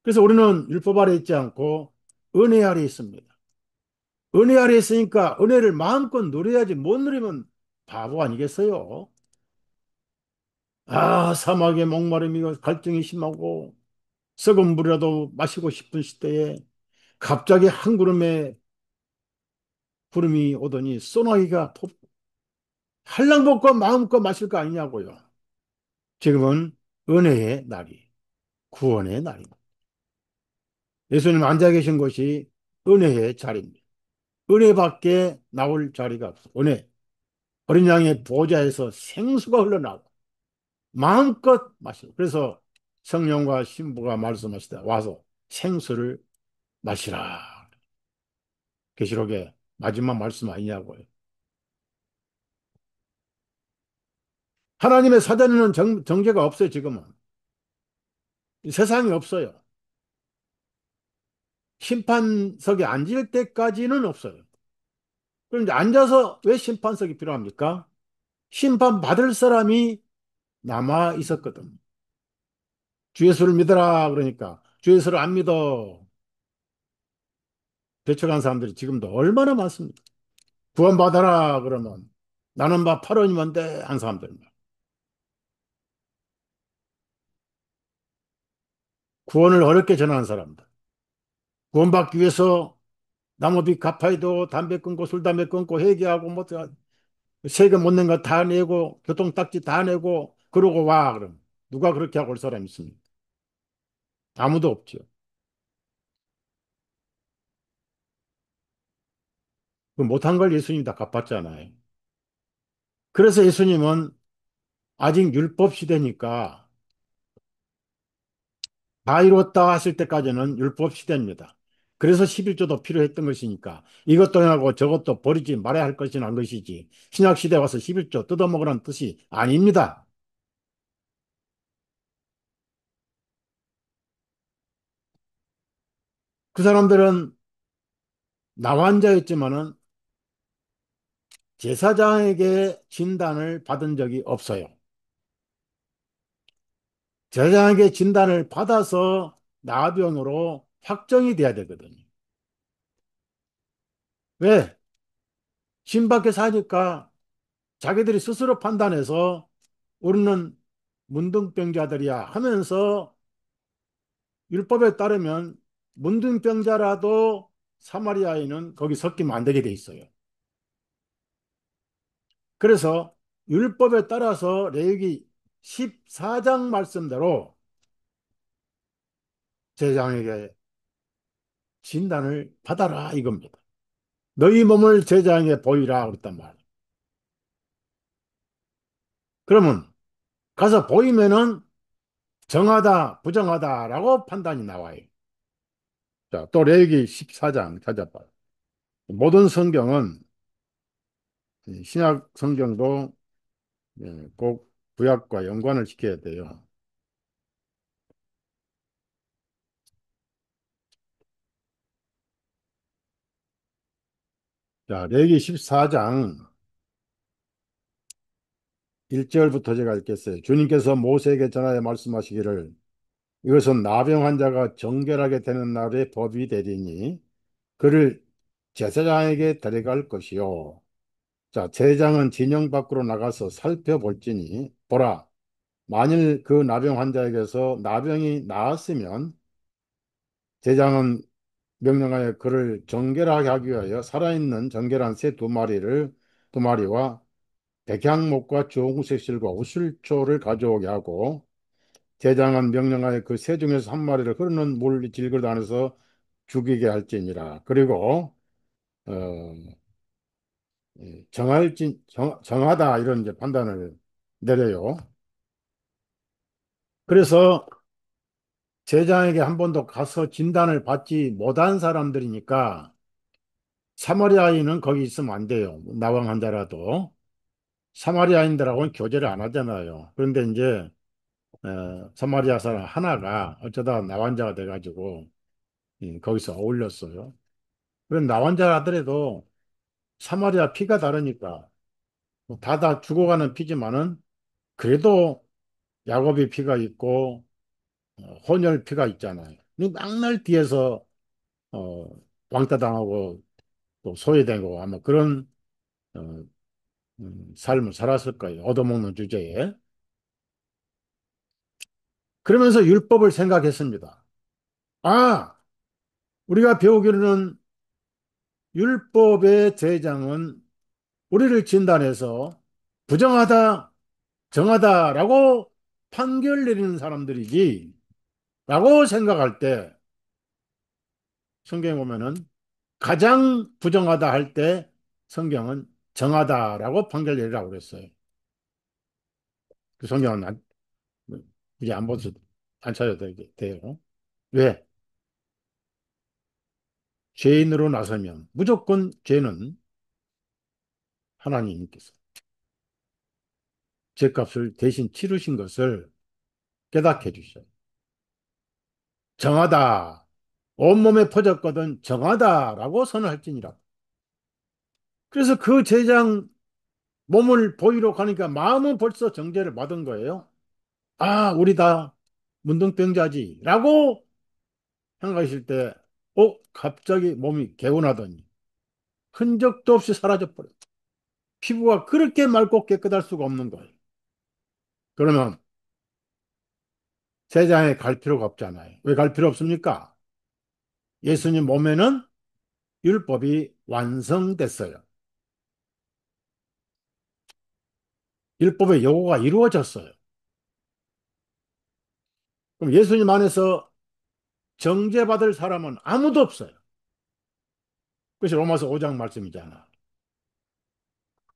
그래서 우리는 율법 아래 있지 않고 은혜 아래 있습니다. 은혜 아래 있으니까 은혜를 마음껏 누려야지 못 누리면 바보 아니겠어요? 아, 사막의 목마름이 갈증이 심하고 썩은 물이라도 마시고 싶은 시대에 갑자기 한 구름에 구름이 오더니 소나기가 한량복과 마음껏 마실 거 아니냐고요. 지금은 은혜의 날이 구원의 날입니다. 예수님 앉아 계신 곳이 은혜의 자리입니다. 은혜밖에 나올 자리가 없어. 은혜. 어린 양의 보좌에서 생수가 흘러나오고 마음껏 마시고 그래서 성령과 신부가 말씀하시다 와서 생수를 마시라. 계시록의 마지막 말씀 아니냐고요. 하나님의 사전에는 정죄가 없어요, 지금은. 세상이 없어요. 심판석에 앉을 때까지는 없어요. 그럼 이제 앉아서 왜 심판석이 필요합니까? 심판받을 사람이 남아 있었거든. 주 예수를 믿어라 그러니까 주 예수를 안 믿어. 배척한 사람들이 지금도 얼마나 많습니까? 구원받아라 그러면 나는 막 8원이면 돼 한 사람들. 구원을 어렵게 전하는 사람들. 구원받기 위해서 남의 갚아야 되고 담배 끊고 술 담배 끊고 회개하고 뭐 세금 못 낸 거 다 내고 교통딱지 다 내고 그러고 와 그럼 누가 그렇게 하고 올 사람 있습니까? 아무도 없죠. 그 못한 걸 예수님이 다 갚았잖아요. 그래서 예수님은 아직 율법 시대니까 다 이뤘다 하실 때까지는 율법 시대입니다. 그래서 11조도 필요했던 것이니까 이것도 하고 저것도 버리지 말아야 할 것이나 한 것이지 신약 시대 와서 11조 뜯어먹으라는 뜻이 아닙니다. 그 사람들은 나환자였지만은 제사장에게 진단을 받은 적이 없어요. 제사장에게 진단을 받아서 나병으로 확정이 돼야 되거든요. 왜? 신밖에 사니까 자기들이 스스로 판단해서 우리는 문둥병자들이야 하면서 율법에 따르면 문둥병자라도 사마리아인은 거기 섞이면 안 되게 돼 있어요. 그래서 율법에 따라서 레위기 14장 말씀대로 제사장에게 진단을 받아라 이겁니다. 너희 몸을 제사장에게 보이라 그랬단 말이에요. 그러면 가서 보이면은 정하다, 부정하다라고 판단이 나와요. 자, 또 레위기 14장 찾아봐요. 모든 성경은 신약 성경도 꼭 구약과 연관을 시켜야 돼요. 자, 레위기 14장 1절부터 제가 읽겠어요. 주님께서 모세에게 전하여 말씀하시기를 이것은 나병 환자가 정결하게 되는 날의 법이 되리니 그를 제사장에게 데려갈 것이요. 자, 제사장은 진영 밖으로 나가서 살펴볼지니 보라 만일 그 나병 환자에게서 나병이 나았으면 제사장은 명령하여 그를 정결하게 하기 위하여 살아있는 정결한 새 두 마리와 백향목과 주홍색 실과 우슬초를 가져오게 하고 제장은 명령하여 그 새 중에서 한 마리를 흐르는 물 질그릇 안에서 죽이게 할지니라. 그리고 어, 정하다 이런 이제 판단을 내려요. 그래서 제자에게 한 번도 가서 진단을 받지 못한 사람들이니까 사마리아인은 거기 있으면 안 돼요. 나왕 환자라도. 사마리아인들하고는 교제를 안 하잖아요. 그런데 이제 사마리아 사람 하나가 어쩌다 나환자가 돼가지고 거기서 어울렸어요. 그런 나환자 하더라도 사마리아 피가 다르니까 뭐 다 죽어가는 피지만은 그래도 야곱의 피가 있고 혼혈 피가 있잖아요. 이 막날 뒤에서 어, 왕따 당하고 또 소외되고 아마 그런 어, 삶을 살았을 거예요. 얻어먹는 주제에. 그러면서 율법을 생각했습니다. 아, 우리가 배우기로는 율법의 제장은 우리를 진단해서 부정하다, 정하다라고 판결 내리는 사람들이지 라고 생각할 때 성경에 보면은 가장 부정하다 할 때 성경은 정하다라고 판결 내리라고 그랬어요. 그 성경은 이제 안 보셔도 안 찾아도 돼요. 왜? 죄인으로 나서면 무조건 죄는 하나님께서 죄값을 대신 치르신 것을 깨닫게 해주셔요. 정하다. 온몸에 퍼졌거든 정하다라고 선언할지니라. 그래서 그 제장 몸을 보이러 가니까 마음은 벌써 정죄를 받은 거예요. 아, 우리 다 문둥병자지라고 생각하실 때, 갑자기 몸이 개운하더니 흔적도 없이 사라져버려요. 피부가 그렇게 맑고 깨끗할 수가 없는 거예요. 그러면 세상에 갈 필요가 없잖아요. 왜 갈 필요 없습니까? 예수님 몸에는 율법이 완성됐어요. 율법의 요구가 이루어졌어요. 그럼 예수님 안에서 정죄받을 사람은 아무도 없어요. 그것이 로마서 5장 말씀이잖아.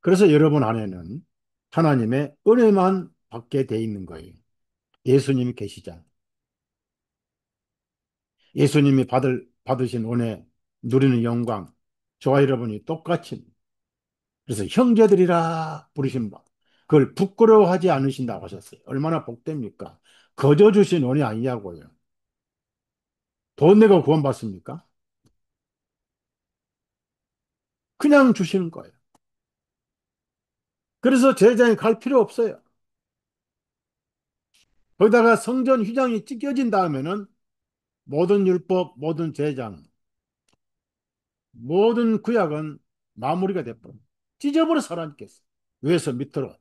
그래서 여러분 안에는 하나님의 은혜만 받게 돼 있는 거예요. 예수님이 계시잖아. 예수님이 받으신 은혜, 누리는 영광, 저와 여러분이 똑같이. 그래서 형제들이라 부르신 바. 그걸 부끄러워하지 않으신다고 하셨어요. 얼마나 복됩니까? 거저 주신 은혜 아니냐고요. 돈 내고 구원받습니까? 그냥 주시는 거예요. 그래서 제자에 갈 필요 없어요. 거기다가 성전 휘장이 찢겨진 다음에는 모든 율법, 모든 제장, 모든 구약은 마무리가 돼버려. 찢어버려 사라졌겠어. 위에서 밑으로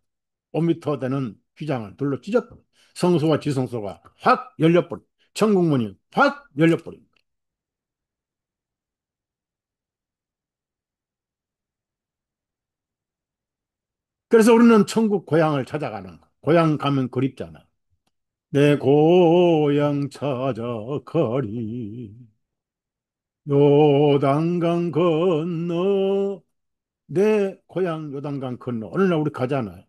5미터 되는 휘장을 둘러 찢어버려. 성소와 지성소가 확 열려버려. 천국문이 확 열려버려. 그래서 우리는 천국 고향을 찾아가는 거. 고향 가면 그립잖아. 내 고향 찾아가리. 요단강 건너 내 고향 요단강 건너 어느 날 우리 가잖아요.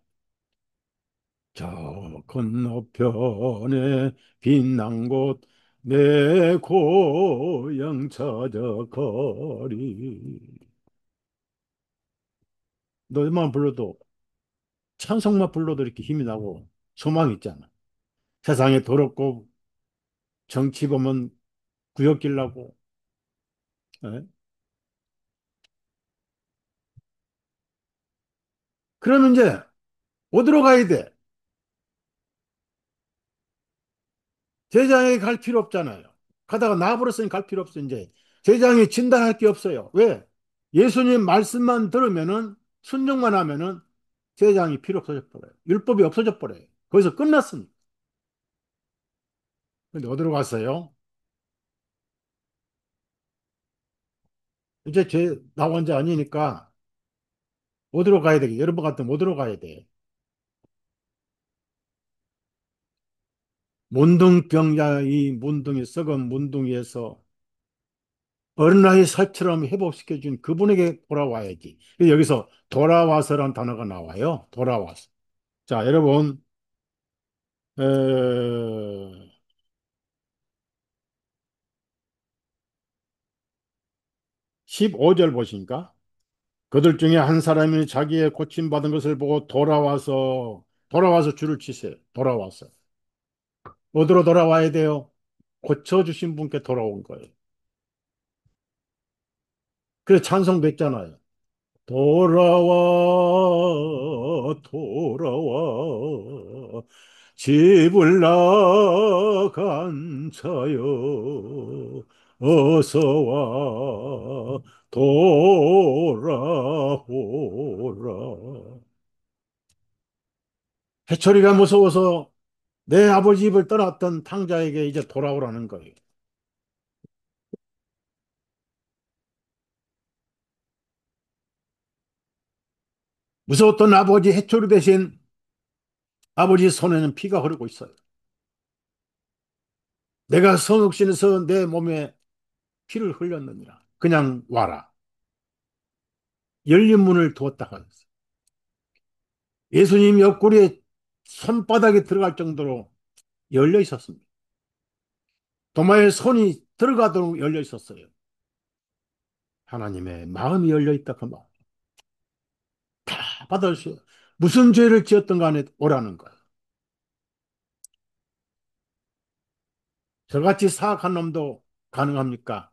저 건너편에 빛난 곳 내 고향 찾아가리. 노래만 불러도 찬송만 불러도 이렇게 힘이 나고 소망이 있잖아. 세상에 더럽고 정치 보면 구역질 나고. 예? 그러면 이제 어디로 가야 돼? 제장에 갈 필요 없잖아요. 가다가 나버렸으니 갈 필요 없어, 이제. 제장이 진단할 게 없어요. 왜? 예수님 말씀만 들으면은, 순종만 하면은, 제장이 필요 없어져 버려요. 율법이 없어져 버려요. 거기서 끝났습니다. 근데 어디로 갔어요? 이제 나 혼자 아니니까, 어디로 가야 되겠 여러분 같으면 어디로 가야 돼? 문둥병자, 이 문둥이, 썩은 문둥이에서 어린아이 살처럼 회복시켜준 그분에게 돌아와야지. 여기서 돌아와서란 단어가 나와요. 돌아와서. 자, 여러분, 에, 15절 보시니까 그들 중에 한 사람이 자기의 고침받은 것을 보고 돌아와서 줄을 치세요. 돌아와서. 어디로 돌아와야 돼요? 고쳐주신 분께 돌아온 거예요. 그래서 찬송됐잖아요. 돌아와, 돌아와, 집을 나간 자여, 어서 와, 돌아오라. 해초리가 무서워서 내 아버지 집을 떠났던 탕자에게 이제 돌아오라는 거예요. 무서웠던 아버지 해초리 대신 아버지 손에는 피가 흐르고 있어요. 내가 성육신에서 내 몸에 피를 흘렸느니라. 그냥 와라. 열린 문을 두었다 하였어요. 예수님 옆구리에 손바닥에 들어갈 정도로 열려 있었습니다. 도마에 손이 들어가도록 열려 있었어요. 하나님의 마음이 열려 있다 그 말. 다 받아주세요. 무슨 죄를 지었던 간에 오라는 거예요. 저같이 사악한 놈도 가능합니까?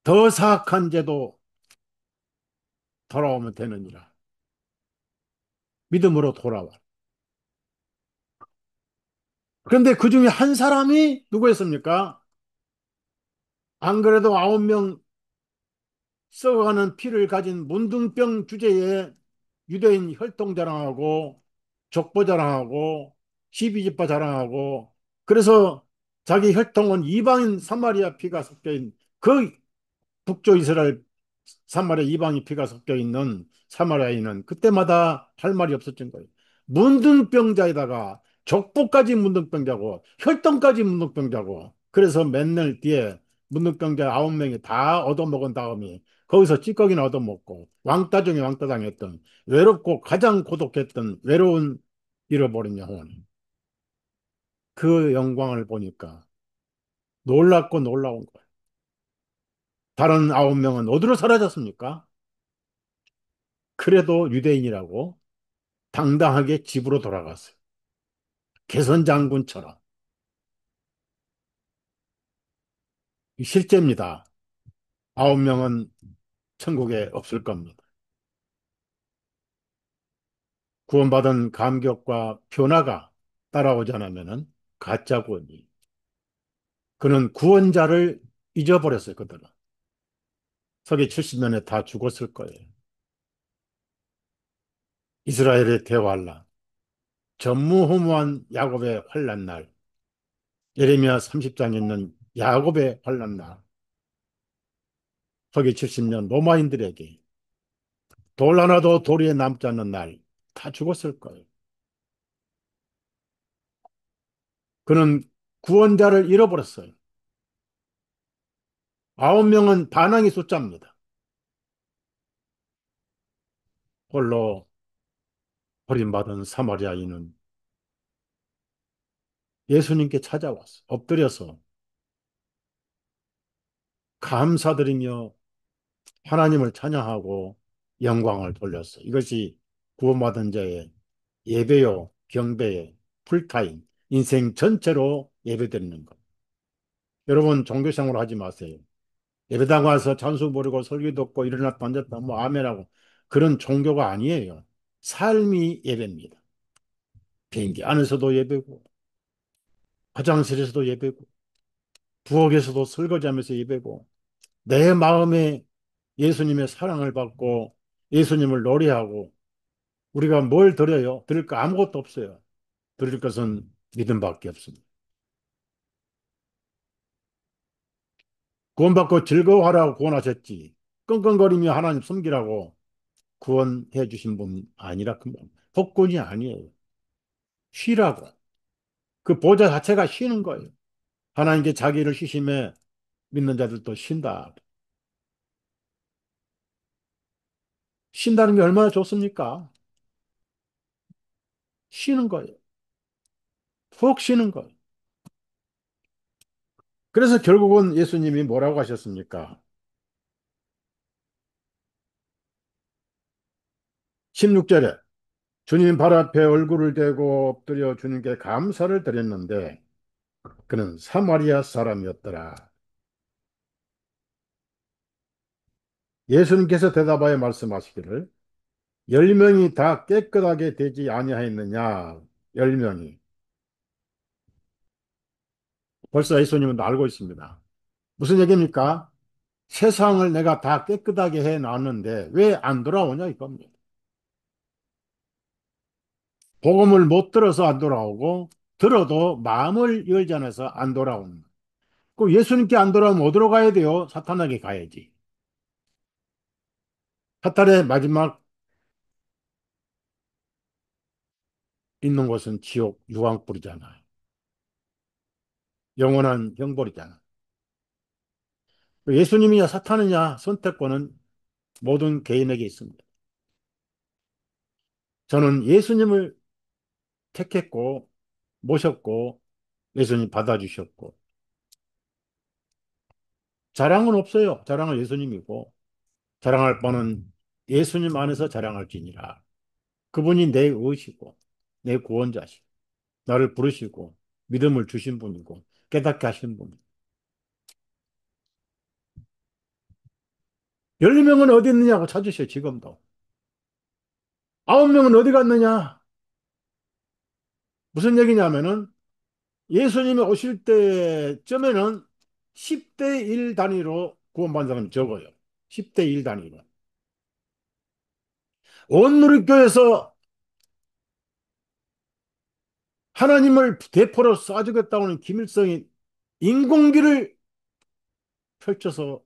더 사악한 죄도 돌아오면 되느니라. 믿음으로 돌아와. 그런데 그 중에 한 사람이 누구였습니까? 안 그래도 9명 썩어가는 피를 가진 문둥병 주제에 유대인 혈통 자랑하고 족보 자랑하고 시비집파 자랑하고 그래서 자기 혈통은 이방인 사마리아 피가 섞여 있는 그 북쪽 이스라엘 사마리아 이방인 피가 섞여 있는 사마리아인은 그때마다 할 말이 없었던 거예요. 문둥병자에다가 족보까지 문둥병자고 혈통까지 문둥병자고 그래서 맨날 뒤에 문둥병자 9명이 다 얻어먹은 다음에 거기서 찌꺼기나 얻어먹고 왕따 중에 왕따 당했던 외롭고 가장 고독했던 외로운 잃어버린 영혼 그 영광을 보니까 놀랍고 놀라운 거예요. 다른 9명은 어디로 사라졌습니까? 그래도 유대인이라고 당당하게 집으로 돌아갔어요. 개선 장군처럼. 실제입니다. 9명은 천국에 없을 겁니다. 구원받은 감격과 변화가 따라오지 않으면 가짜 구원이. 그는 구원자를 잊어버렸어요, 그들은. 서기 70년에 다 죽었을 거예요. 이스라엘의 대환란, 전무후무한 야곱의 환란 날, 예레미야 30장에 있는 야곱의 환란 날, 서기 70년 로마인들에게 돌 하나도 도리에 남지 않는 날, 다 죽었을 거예요. 그는 구원자를 잃어버렸어요. 9명은 반항의 숫자입니다. 홀로 버림받은 사마리아인은 예수님께 찾아왔어. 엎드려서 감사드리며 하나님을 찬양하고 영광을 돌렸어. 이것이 구원받은 자의 예배요, 경배의 풀타임, 인생 전체로 예배드리는 것. 여러분, 종교생활 하지 마세요. 예배당 와서 찬수 부르고 설교 듣고 일어났다 앉았다 뭐 아멘하고 그런 종교가 아니에요. 삶이 예배입니다. 비행기 안에서도 예배고 화장실에서도 예배고 부엌에서도 설거지하면서 예배고 내 마음에 예수님의 사랑을 받고 예수님을 노래하고 우리가 뭘 드려요? 드릴 거 아무것도 없어요. 드릴 것은 믿음밖에 없습니다. 구원받고 즐거워하라고 구원하셨지. 끙끙거리며 하나님 섬기라고 구원해 주신 분 아니라 그 복권이 아니에요. 쉬라고. 그 보좌 자체가 쉬는 거예요. 하나님께 자기를 쉬심에 믿는 자들도 쉰다. 쉰다는 게 얼마나 좋습니까? 쉬는 거예요. 푹 쉬는 거예요. 그래서 결국은 예수님이 뭐라고 하셨습니까? 16절에 주님 발 앞에 얼굴을 대고 엎드려 주님께 감사를 드렸는데 그는 사마리아 사람이었더라. 예수님께서 대답하여 말씀하시기를 열 명이 다 깨끗하게 되지 아니하였느냐? 열 명이. 벌써 예수님은 알고 있습니다. 무슨 얘기입니까? 세상을 내가 다 깨끗하게 해 놨는데 왜 안 돌아오냐 이겁니다. 복음을 못 들어서 안 돌아오고 들어도 마음을 열지 않아서 안 돌아오는. 그 예수님께 안 돌아오면 어디로 가야 돼요? 사탄에게 가야지. 사탄의 마지막 있는 곳은 지옥 유황불이잖아요. 영원한 형벌이잖아. 예수님이냐 사탄이냐 선택권은 모든 개인에게 있습니다. 저는 예수님을 택했고 모셨고 예수님 받아주셨고 자랑은 없어요. 자랑은 예수님이고 자랑할 바는 예수님 안에서 자랑할지니라. 그분이 내 의시고 내 구원자시고 나를 부르시고 믿음을 주신 분이고 깨닫게 하신 분이고 12명은 어디 있느냐고 찾으셔 지금도. 9명은 어디 갔느냐? 무슨 얘기냐면은 예수님이 오실 때쯤에는 10대 1 단위로 구원받은 사람이 적어요. 10대 1 단위로. 온누리교에서 하나님을 대포로 쏴주겠다고는 김일성이 인공기를 펼쳐서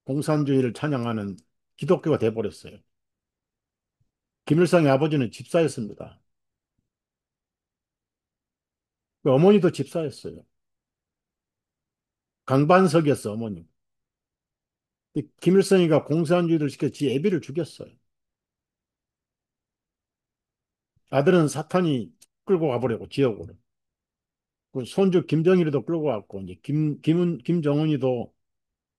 공산주의를 찬양하는 기독교가 돼버렸어요. 김일성의 아버지는 집사였습니다. 그 어머니도 집사였어요. 강반석이었어, 어머니. 김일성이가 공산주의를 시켜 지 애비를 죽였어요. 아들은 사탄이 끌고 가버리고, 지옥으로. 그 손주 김정일이도 끌고 갔고, 이제 김정은이도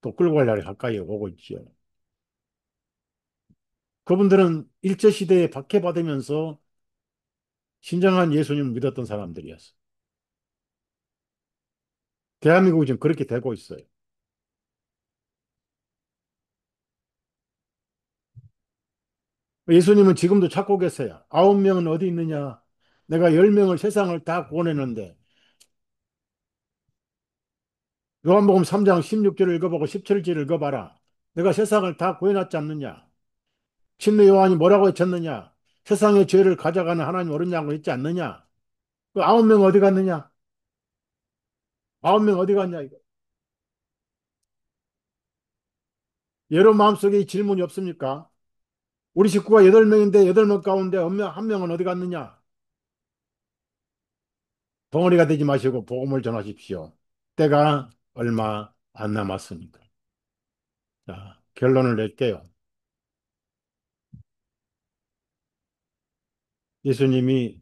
또 끌고 갈 날이 가까이 오고 있지요. 그분들은 일제시대에 박해받으면서 신정한 예수님을 믿었던 사람들이었어요. 대한민국이 지금 그렇게 되고 있어요. 예수님은 지금도 찾고 계세요. 9명은 어디 있느냐? 내가 10명을 세상을 다 구원했는데 요한복음 3장 16절을 읽어보고 17절을 읽어봐라. 내가 세상을 다 구해놨지 않느냐? 침례 요한이 뭐라고 외쳤느냐? 세상의 죄를 가져가는 하나님 어딨냐고 했지 않느냐? 그 9명 어디 갔느냐? 9명 어디 갔냐? 이거. 여러분 마음속에 이 질문이 없습니까? 우리 식구가 8명인데 8명 가운데 한 명은 어디 갔느냐? 덩어리가 되지 마시고 복음을 전하십시오. 때가 얼마 안 남았으니까. 자, 결론을 낼게요. 예수님이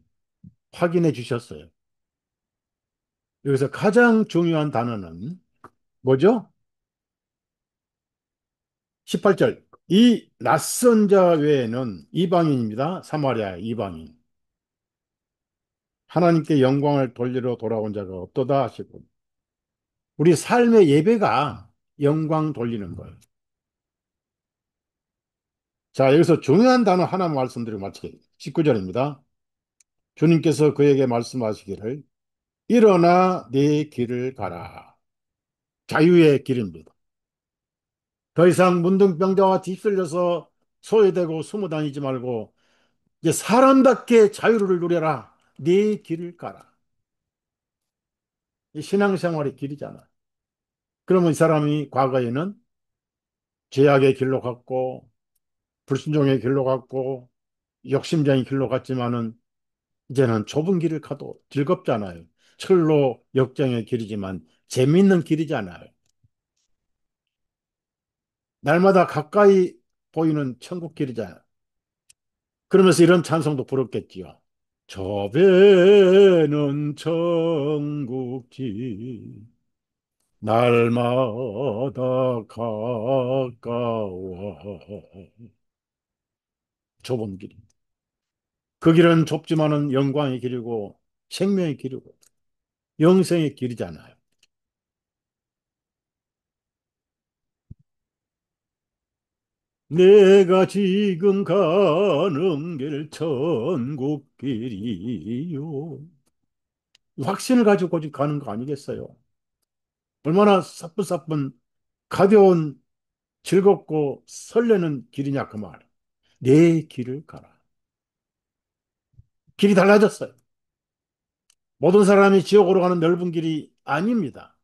확인해 주셨어요. 여기서 가장 중요한 단어는 뭐죠? 18절. 이 낯선 자 외에는 이방인입니다. 사마리아 이방인. 하나님께 영광을 돌리러 돌아온 자가 없도다 하시고. 우리 삶의 예배가 영광 돌리는 거예요. 자, 여기서 중요한 단어 하나 말씀드리고 마치겠습니다. 19절입니다. 주님께서 그에게 말씀하시기를 일어나 네 길을 가라. 자유의 길입니다. 더 이상 문둥병자와 뒤쓸려서 소외되고 숨어 다니지 말고 이제 사람답게 자유를 누려라. 네 길을 가라. 이 신앙생활의 길이잖아. 그러면 이 사람이 과거에는 죄악의 길로 갔고 불순종의 길로 갔고 욕심쟁이 길로 갔지만은 이제는 좁은 길을 가도 즐겁잖아요. 철로 역정의 길이지만 재밌는 길이잖아요. 날마다 가까이 보이는 천국 길이잖아요. 그러면서 이런 찬송도 부르겠지요. 저 배는 천국길 날마다 가까워. 좁은 길. 그 길은 좁지만은 영광의 길이고 생명의 길이고 영생의 길이잖아요. 내가 지금 가는 길 천국 길이요. 확신을 가지고 가는 거 아니겠어요? 얼마나 사뿐사뿐 가벼운 즐겁고 설레는 길이냐 그 말. 내 길을 가라. 길이 달라졌어요. 모든 사람이 지옥으로 가는 넓은 길이 아닙니다.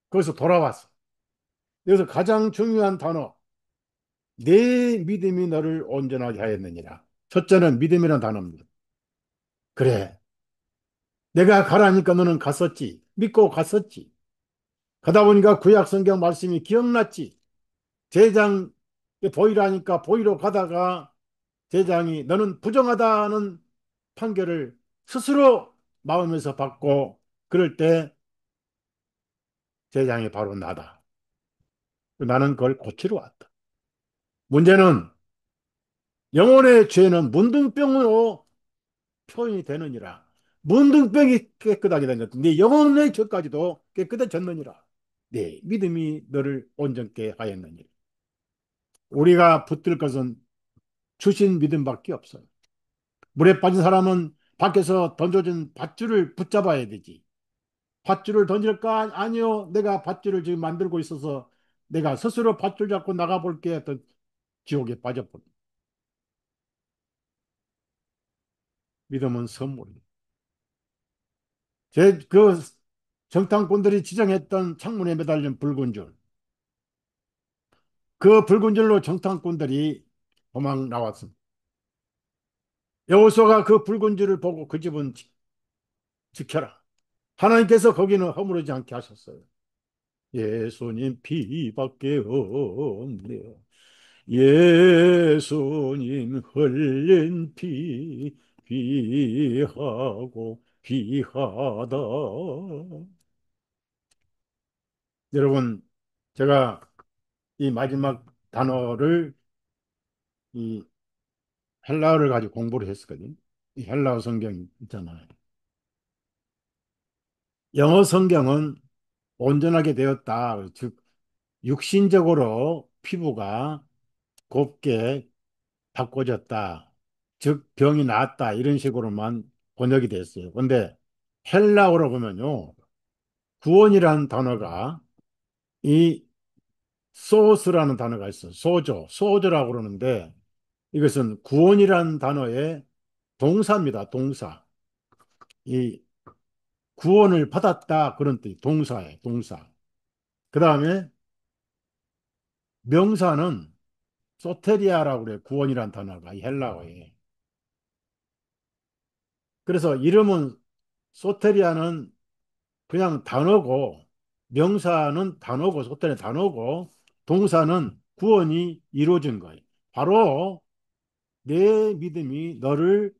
거기서 돌아왔어. 여기서 가장 중요한 단어, 내 믿음이 너를 온전하게 하였느니라. 첫째는 믿음이라는 단어입니다. 그래, 내가 가라니까 너는 갔었지. 믿고 갔었지. 가다 보니까 구약 성경 말씀이 기억났지. 제장에 보이라니까 보이러 가다가 제장이 너는 부정하다는 판결을 스스로 마음에서 받고 그럴 때 제장이 바로 나다. 나는 그걸 고치러 왔다. 문제는 영혼의 죄는 문둥병으로 표현이 되느니라. 문둥병이 깨끗하게 된 것. 네 영혼의 죄까지도 깨끗해졌느니라. 네 믿음이 너를 온전케 하였느니라. 우리가 붙들 것은 주신 믿음밖에 없어요. 물에 빠진 사람은 밖에서 던져진 밧줄을 붙잡아야 되지. 밧줄을 던질까? 아니요. 내가 밧줄을 지금 만들고 있어서 내가 스스로 밧줄 잡고 나가볼게 했던 지옥에 빠져버린. 믿음은 선물이에요. 그 정탐꾼들이 지정했던 창문에 매달린 붉은 줄. 그 붉은 줄로 정탐꾼들이 도망 나왔습니다. 여호수아가 그 붉은 줄을 보고 그 집은 지켜라. 하나님께서 거기는 허물지 않게 하셨어요. 예수님 피밖에 없네요. 예수님 흘린 피 귀하고 귀하다. 여러분, 제가 이 마지막 단어를 이 헬라어를 가지고 공부를 했었거든요. 이 헬라어 성경 있잖아요. 영어 성경은 온전하게 되었다. 즉 육신적으로 피부가 곱게 바꿔졌다. 즉 병이 나았다. 이런 식으로만 번역이 됐어요. 근데 헬라어로 보면요. 구원이라는 단어가 이 소스라는 단어가 있어요. 소조라고 그러는데 이것은 구원이라는 단어의 동사입니다. 동사. 이 구원을 받았다 그런 뜻. 동사예요. 동사. 그 다음에 명사는 소테리아라고 그래요. 구원이라는 단어가 이 헬라어에. 그래서 이름은 소테리아는 그냥 단어고 명사는 단어고 소테리아 단어고 동사는 구원이 이루어진 거예요. 바로 내 믿음이 너를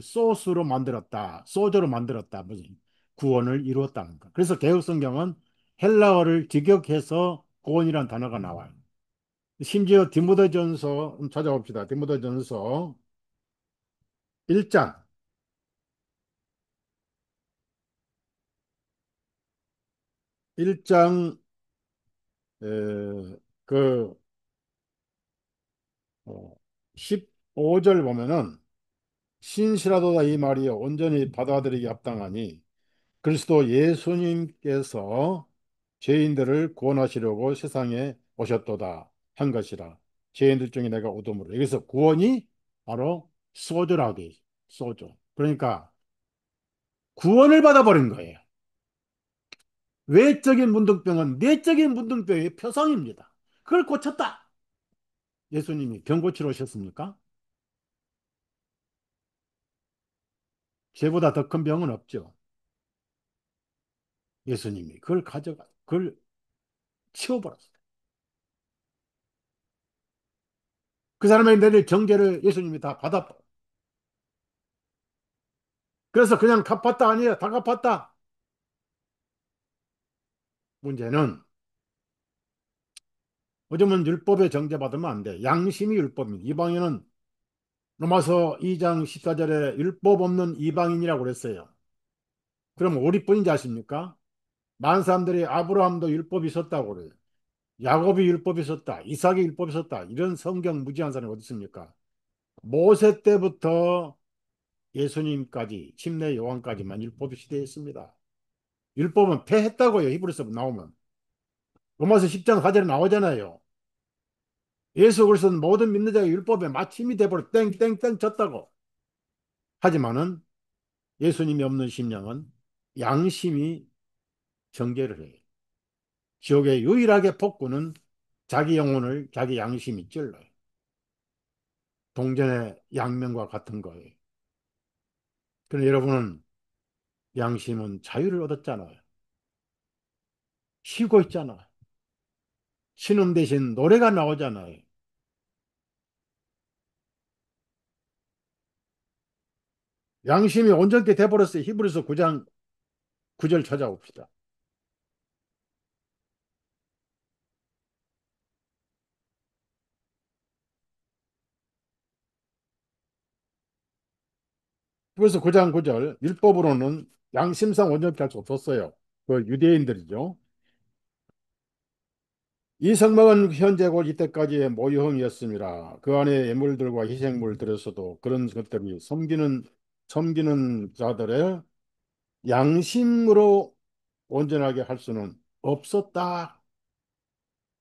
소스로 만들었다. 소저로 만들었다. 무슨 구원을 이루었다는 거. 그래서 개혁성경은 헬라어를 직역해서 구원이라는 단어가 나와요. 심지어 디모데전서 찾아봅시다. 디모데전서 1장 1장 그 15절 보면은 신실하도다 이 말이요 온전히 받아들이기 합당하니 그리스도 예수님께서 죄인들을 구원하시려고 세상에 오셨도다 한 것이라. 죄인들 중에 내가 얻음으로. 여기서 구원이 바로 소조라고 돼 있어요. 소조. 그러니까 구원을 받아버린 거예요. 외적인 문둥병은 내적인 문둥병의 표상입니다. 그걸 고쳤다. 예수님이 병 고치러 오셨습니까? 죄보다 더 큰 병은 없죠. 예수님이 그걸 가져가, 그걸 치워버렸어요. 그 사람에게 내릴 정죄를 예수님이 다 받았다. 그래서 그냥 갚았다 아니에요. 다 갚았다. 문제는 어쩌면 율법에 정죄받으면 안 돼. 양심이 율법입니다. 이방인은 로마서 2장 14절에 율법 없는 이방인이라고 그랬어요. 그럼 어디뿐인지 아십니까? 많은 사람들이 아브라함도 율법이 있었다고 그래요. 야곱이 율법이 있었다. 이삭이 율법이 있었다. 이런 성경 무지한 사람이 어디 있습니까? 모세 때부터 예수님까지, 침례 요한까지만 율법이 시대에 있습니다. 율법은 폐했다고요. 히브리서 나오면. 로마서 10장 4절에 나오잖아요. 예수 그리스도는 모든 믿는 자가 율법에 마침이 돼버려 땡땡땡 쳤다고. 하지만은 예수님이 없는 심령은 양심이 정죄를 해요. 지옥의 유일하게 폭군은 자기 영혼을 자기 양심이 찔러요. 동전의 양면과 같은 거예요. 그런데 여러분은 양심은 자유를 얻었잖아요. 쉬고 있잖아요. 신음 대신 노래가 나오잖아요. 양심이 온전케 돼버렸어요. 히브리서 9장 9절 찾아봅시다. 히브리서 9장 9절 율법으로는 양심상 온전케 할 수 없었어요. 그 유대인들이죠. 이 성막은 현재 곧 이때까지의 모형이었습니다. 그 안에 예물들과 희생물 들였어도 그런 것들이 섬기는 자들의 양심으로 온전하게 할 수는 없었다.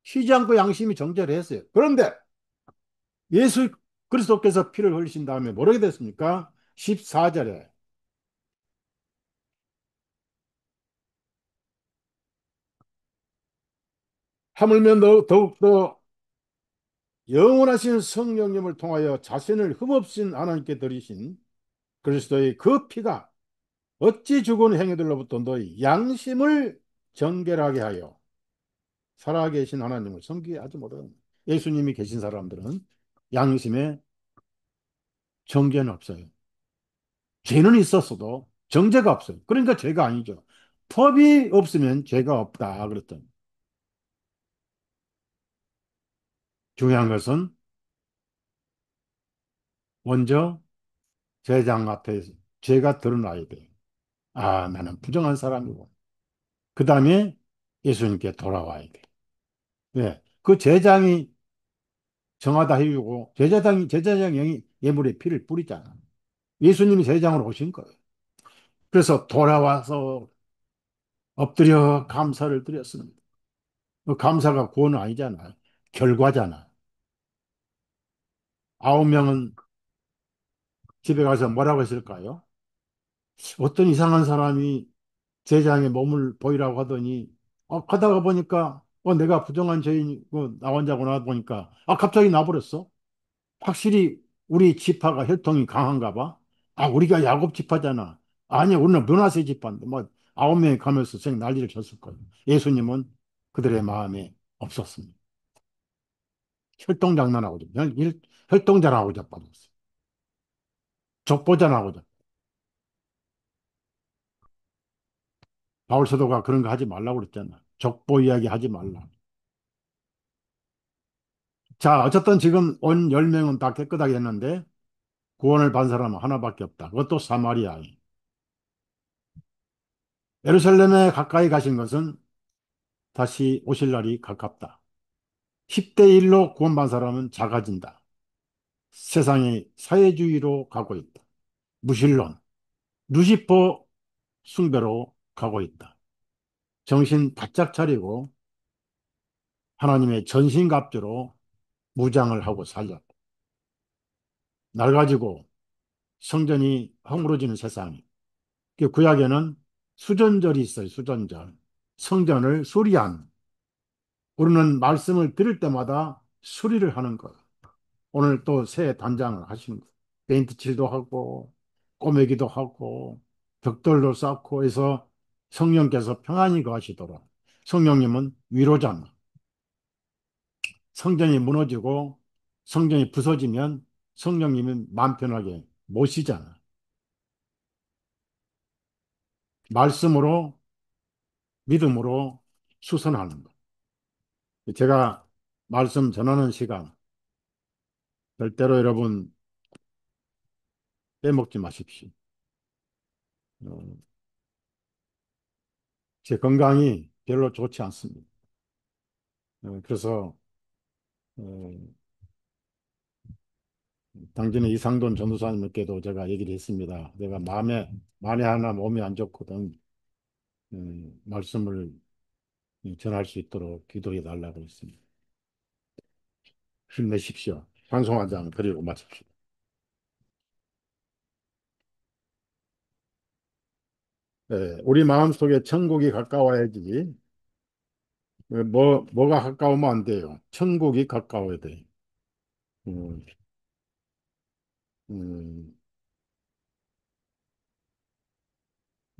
쉬지 않고 양심이 정죄를 했어요. 그런데 예수 그리스도께서 피를 흘리신 다음에 뭐라게 됐습니까? 14절에 하물며 더욱더 영원하신 성령님을 통하여 자신을 흠없인 하나님께 드리신 그리스도의 그 피가 어찌 죽은 행위들로부터 너희 양심을 정결하게 하여 살아계신 하나님을 섬기게 하지 못하는 예수님이 계신 사람들은 양심에 정죄는 없어요. 죄는 있었어도 정죄가 없어요. 그러니까 죄가 아니죠. 법이 없으면 죄가 없다 그랬더니 중요한 것은 먼저 제장 앞에 죄가 드러나야 돼요. 아, 나는 부정한 사람이고. 그 다음에 예수님께 돌아와야 돼. 왜? 그 제장이 정하다 해주고 제사장이 예물의 피를 뿌리잖아. 예수님이 제장으로 오신 거예요. 그래서 돌아와서 엎드려 감사를 드렸습니다. 그 감사가 구원은 아니잖아요. 결과잖아. 9명은 집에 가서 뭐라고 했을까요? 어떤 이상한 사람이 제장의 몸을 보이라고 하더니 가다가 보니까 내가 부정한 죄인이고 나 혼자구나 보니까 갑자기 나버렸어. 확실히 우리 지파가 혈통이 강한가 봐. 우리가 야곱 지파잖아. 아니, 우리는 므낫세 지파인데 뭐 9명이 가면서 생 난리를 쳤을 거예요. 예수님은 그들의 마음에 없었습니다. 혈통 장난하고자 혈통 자랑하고자 빠졌어요. 족보 자랑하고자. 바울 사도가 그런 거 하지 말라고 그랬잖아. 족보 이야기 하지 말라. 자, 어쨌든 지금 온 10명은 다 깨끗하게 했는데 구원을 받은 사람은 하나밖에 없다. 그것도 사마리아인. 예루살렘에 가까이 가신 것은 다시 오실 날이 가깝다. 10대 1로 구원받은 사람은 작아진다. 세상이 사회주의로 가고 있다. 무신론, 루시퍼 숭배로 가고 있다. 정신 바짝 차리고 하나님의 전신갑주로 무장을 하고 살렸다. 날 가지고 성전이 허물어지는 세상이. 그 구약에는 수전절이 있어요. 수전절. 성전을 수리한. 우리는 말씀을 들을 때마다 수리를 하는 거예요. 오늘 또 새 단장을 하시는 거예요. 페인트 칠도 하고 꼬매기도 하고 벽돌도 쌓고 해서 성령께서 평안히 거하시도록. 성령님은 위로자입니다. 성전이 무너지고 성경이 부서지면 성령님은 마음 편하게 모시잖아. 말씀으로, 믿음으로 수선하는 거. 제가 말씀 전하는 시간, 절대로 여러분 빼먹지 마십시오. 어, 제 건강이 별로 좋지 않습니다. 그래서 어, 당전에 이상돈 전도사님께도 제가 얘기를 했습니다. 내가 만에 하나 몸이 안 좋거든. 말씀을 전할 수 있도록 기도해 달라고 했습니다. 힘내십시오. 방송 한 장 드리고 마십시오. 우리 마음속에 천국이 가까워야지. 뭐가 가까우면 안 돼요. 천국이 가까워야 돼. 음, 음,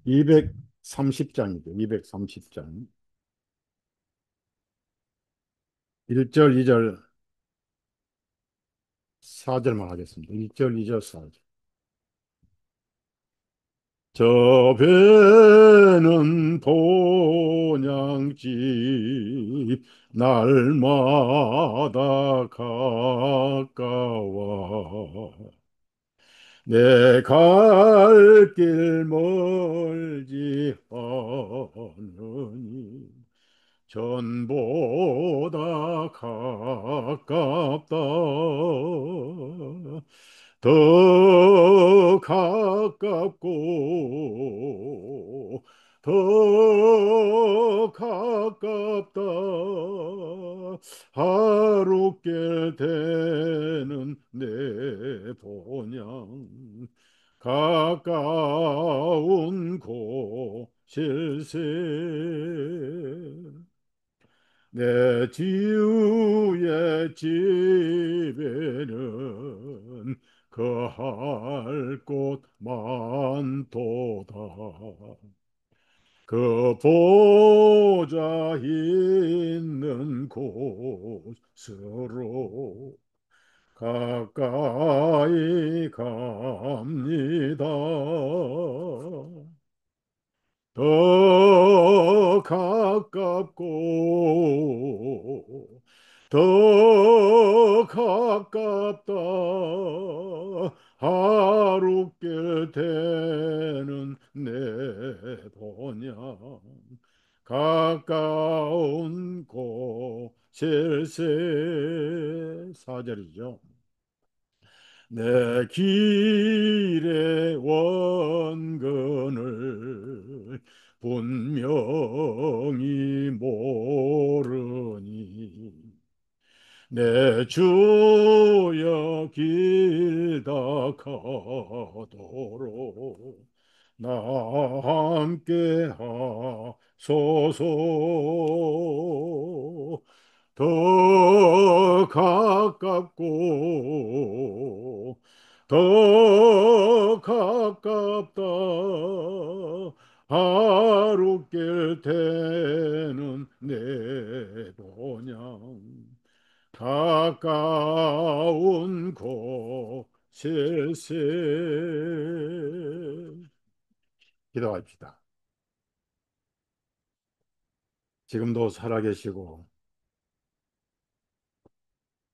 230장이죠. 230장. 1절, 2절, 4절만 하겠습니다. 1절, 2절, 4절. 저 배는 본향집 날마다 가까워 내 갈 길 멀지 않으니 전보다 가깝다 더 가깝고 더 가깝다 하루께 되는 내 본향 가까운 곳일세 내 지우의 집에는 거할 곳 많도다. 그 보좌 있는 곳으로 가까이 갑니다. 더 가깝고 더 가깝다 하루길 되는 내 본향 가까운 곳일세 사절이죠. 내 길의 원근을 분명히 모르니 내 주여 길 닦아도록 나 함께 하소서 더 가깝고 더 가깝다 하루길 되는 내 본향 가까운 곳일세 기도합시다. 지금도 살아계시고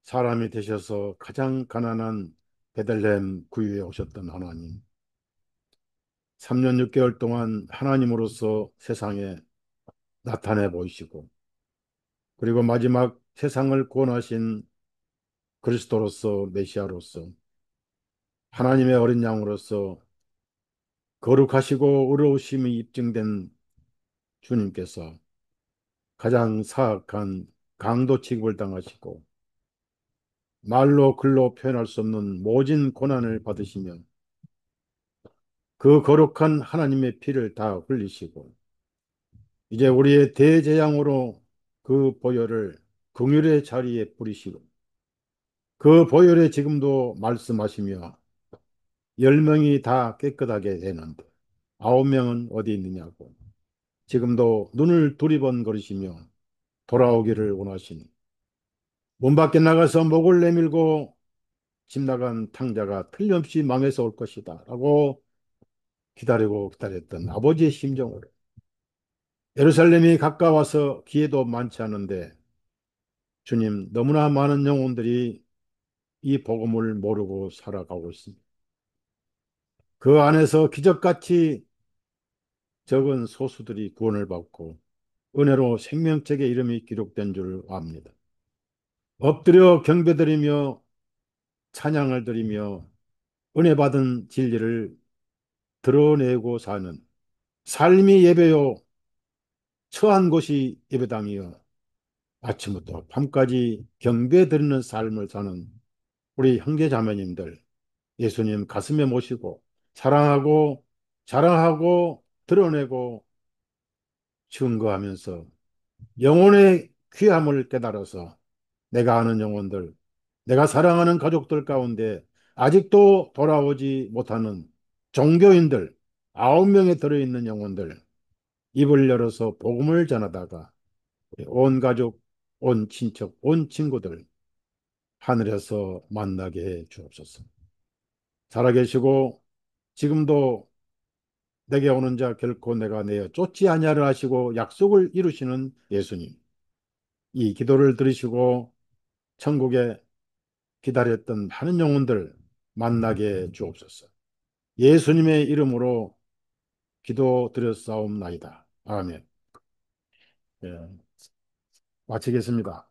사람이 되셔서 가장 가난한 베들레헴 구유에 오셨던 하나님, 3년 6개월 동안 하나님으로서 세상에 나타내 보이시고, 그리고 마지막 세상을 구원하신 그리스도로서 메시아로서 하나님의 어린 양으로서 거룩하시고 의로우심이 입증된 주님께서 가장 사악한 강도 취급을 당하시고 말로 글로 표현할 수 없는 모진 고난을 받으시며 그 거룩한 하나님의 피를 다 흘리시고 이제 우리의 대재앙으로 그 보혈을 긍휼의 자리에 뿌리시고 그 보혈에 지금도 말씀하시며 10명이 다 깨끗하게 되는데 9명은 어디 있느냐고 지금도 눈을 두리번거리시며 돌아오기를 원하시니 문 밖에 나가서 목을 내밀고 집 나간 탕자가 틀림없이 망해서 올 것이다 라고 기다리고 기다렸던 아버지의 심정을, 예루살렘이 가까워서 기회도 많지 않은데 주님, 너무나 많은 영혼들이 이 복음을 모르고 살아가고 있습니다. 그 안에서 기적같이 적은 소수들이 구원을 받고 은혜로 생명책의 이름이 기록된 줄 압니다. 엎드려 경배드리며 찬양을 드리며 은혜 받은 진리를 드러내고 사는 삶이 예배요, 처한 곳이 예배당이요, 아침부터 밤까지 경배드리는 삶을 사는 우리 형제 자매님들, 예수님 가슴에 모시고 사랑하고 자랑하고 드러내고 증거하면서 영혼의 귀함을 깨달아서 내가 아는 영혼들, 내가 사랑하는 가족들 가운데 아직도 돌아오지 못하는 종교인들 9명에 들어있는 영혼들, 입을 열어서 복음을 전하다가 온 가족, 온 친척, 온 친구들 하늘에서 만나게 해 주옵소서. 살아계시고 지금도 내게 오는 자 결코 내가 내어 쫓지 아니하려 하시고 약속을 이루시는 예수님, 이 기도를 들으시고 천국에 기다렸던 많은 영혼들 만나게 해 주옵소서. 예수님의 이름으로 기도드렸사옵나이다. 아멘. 예, 마치겠습니다.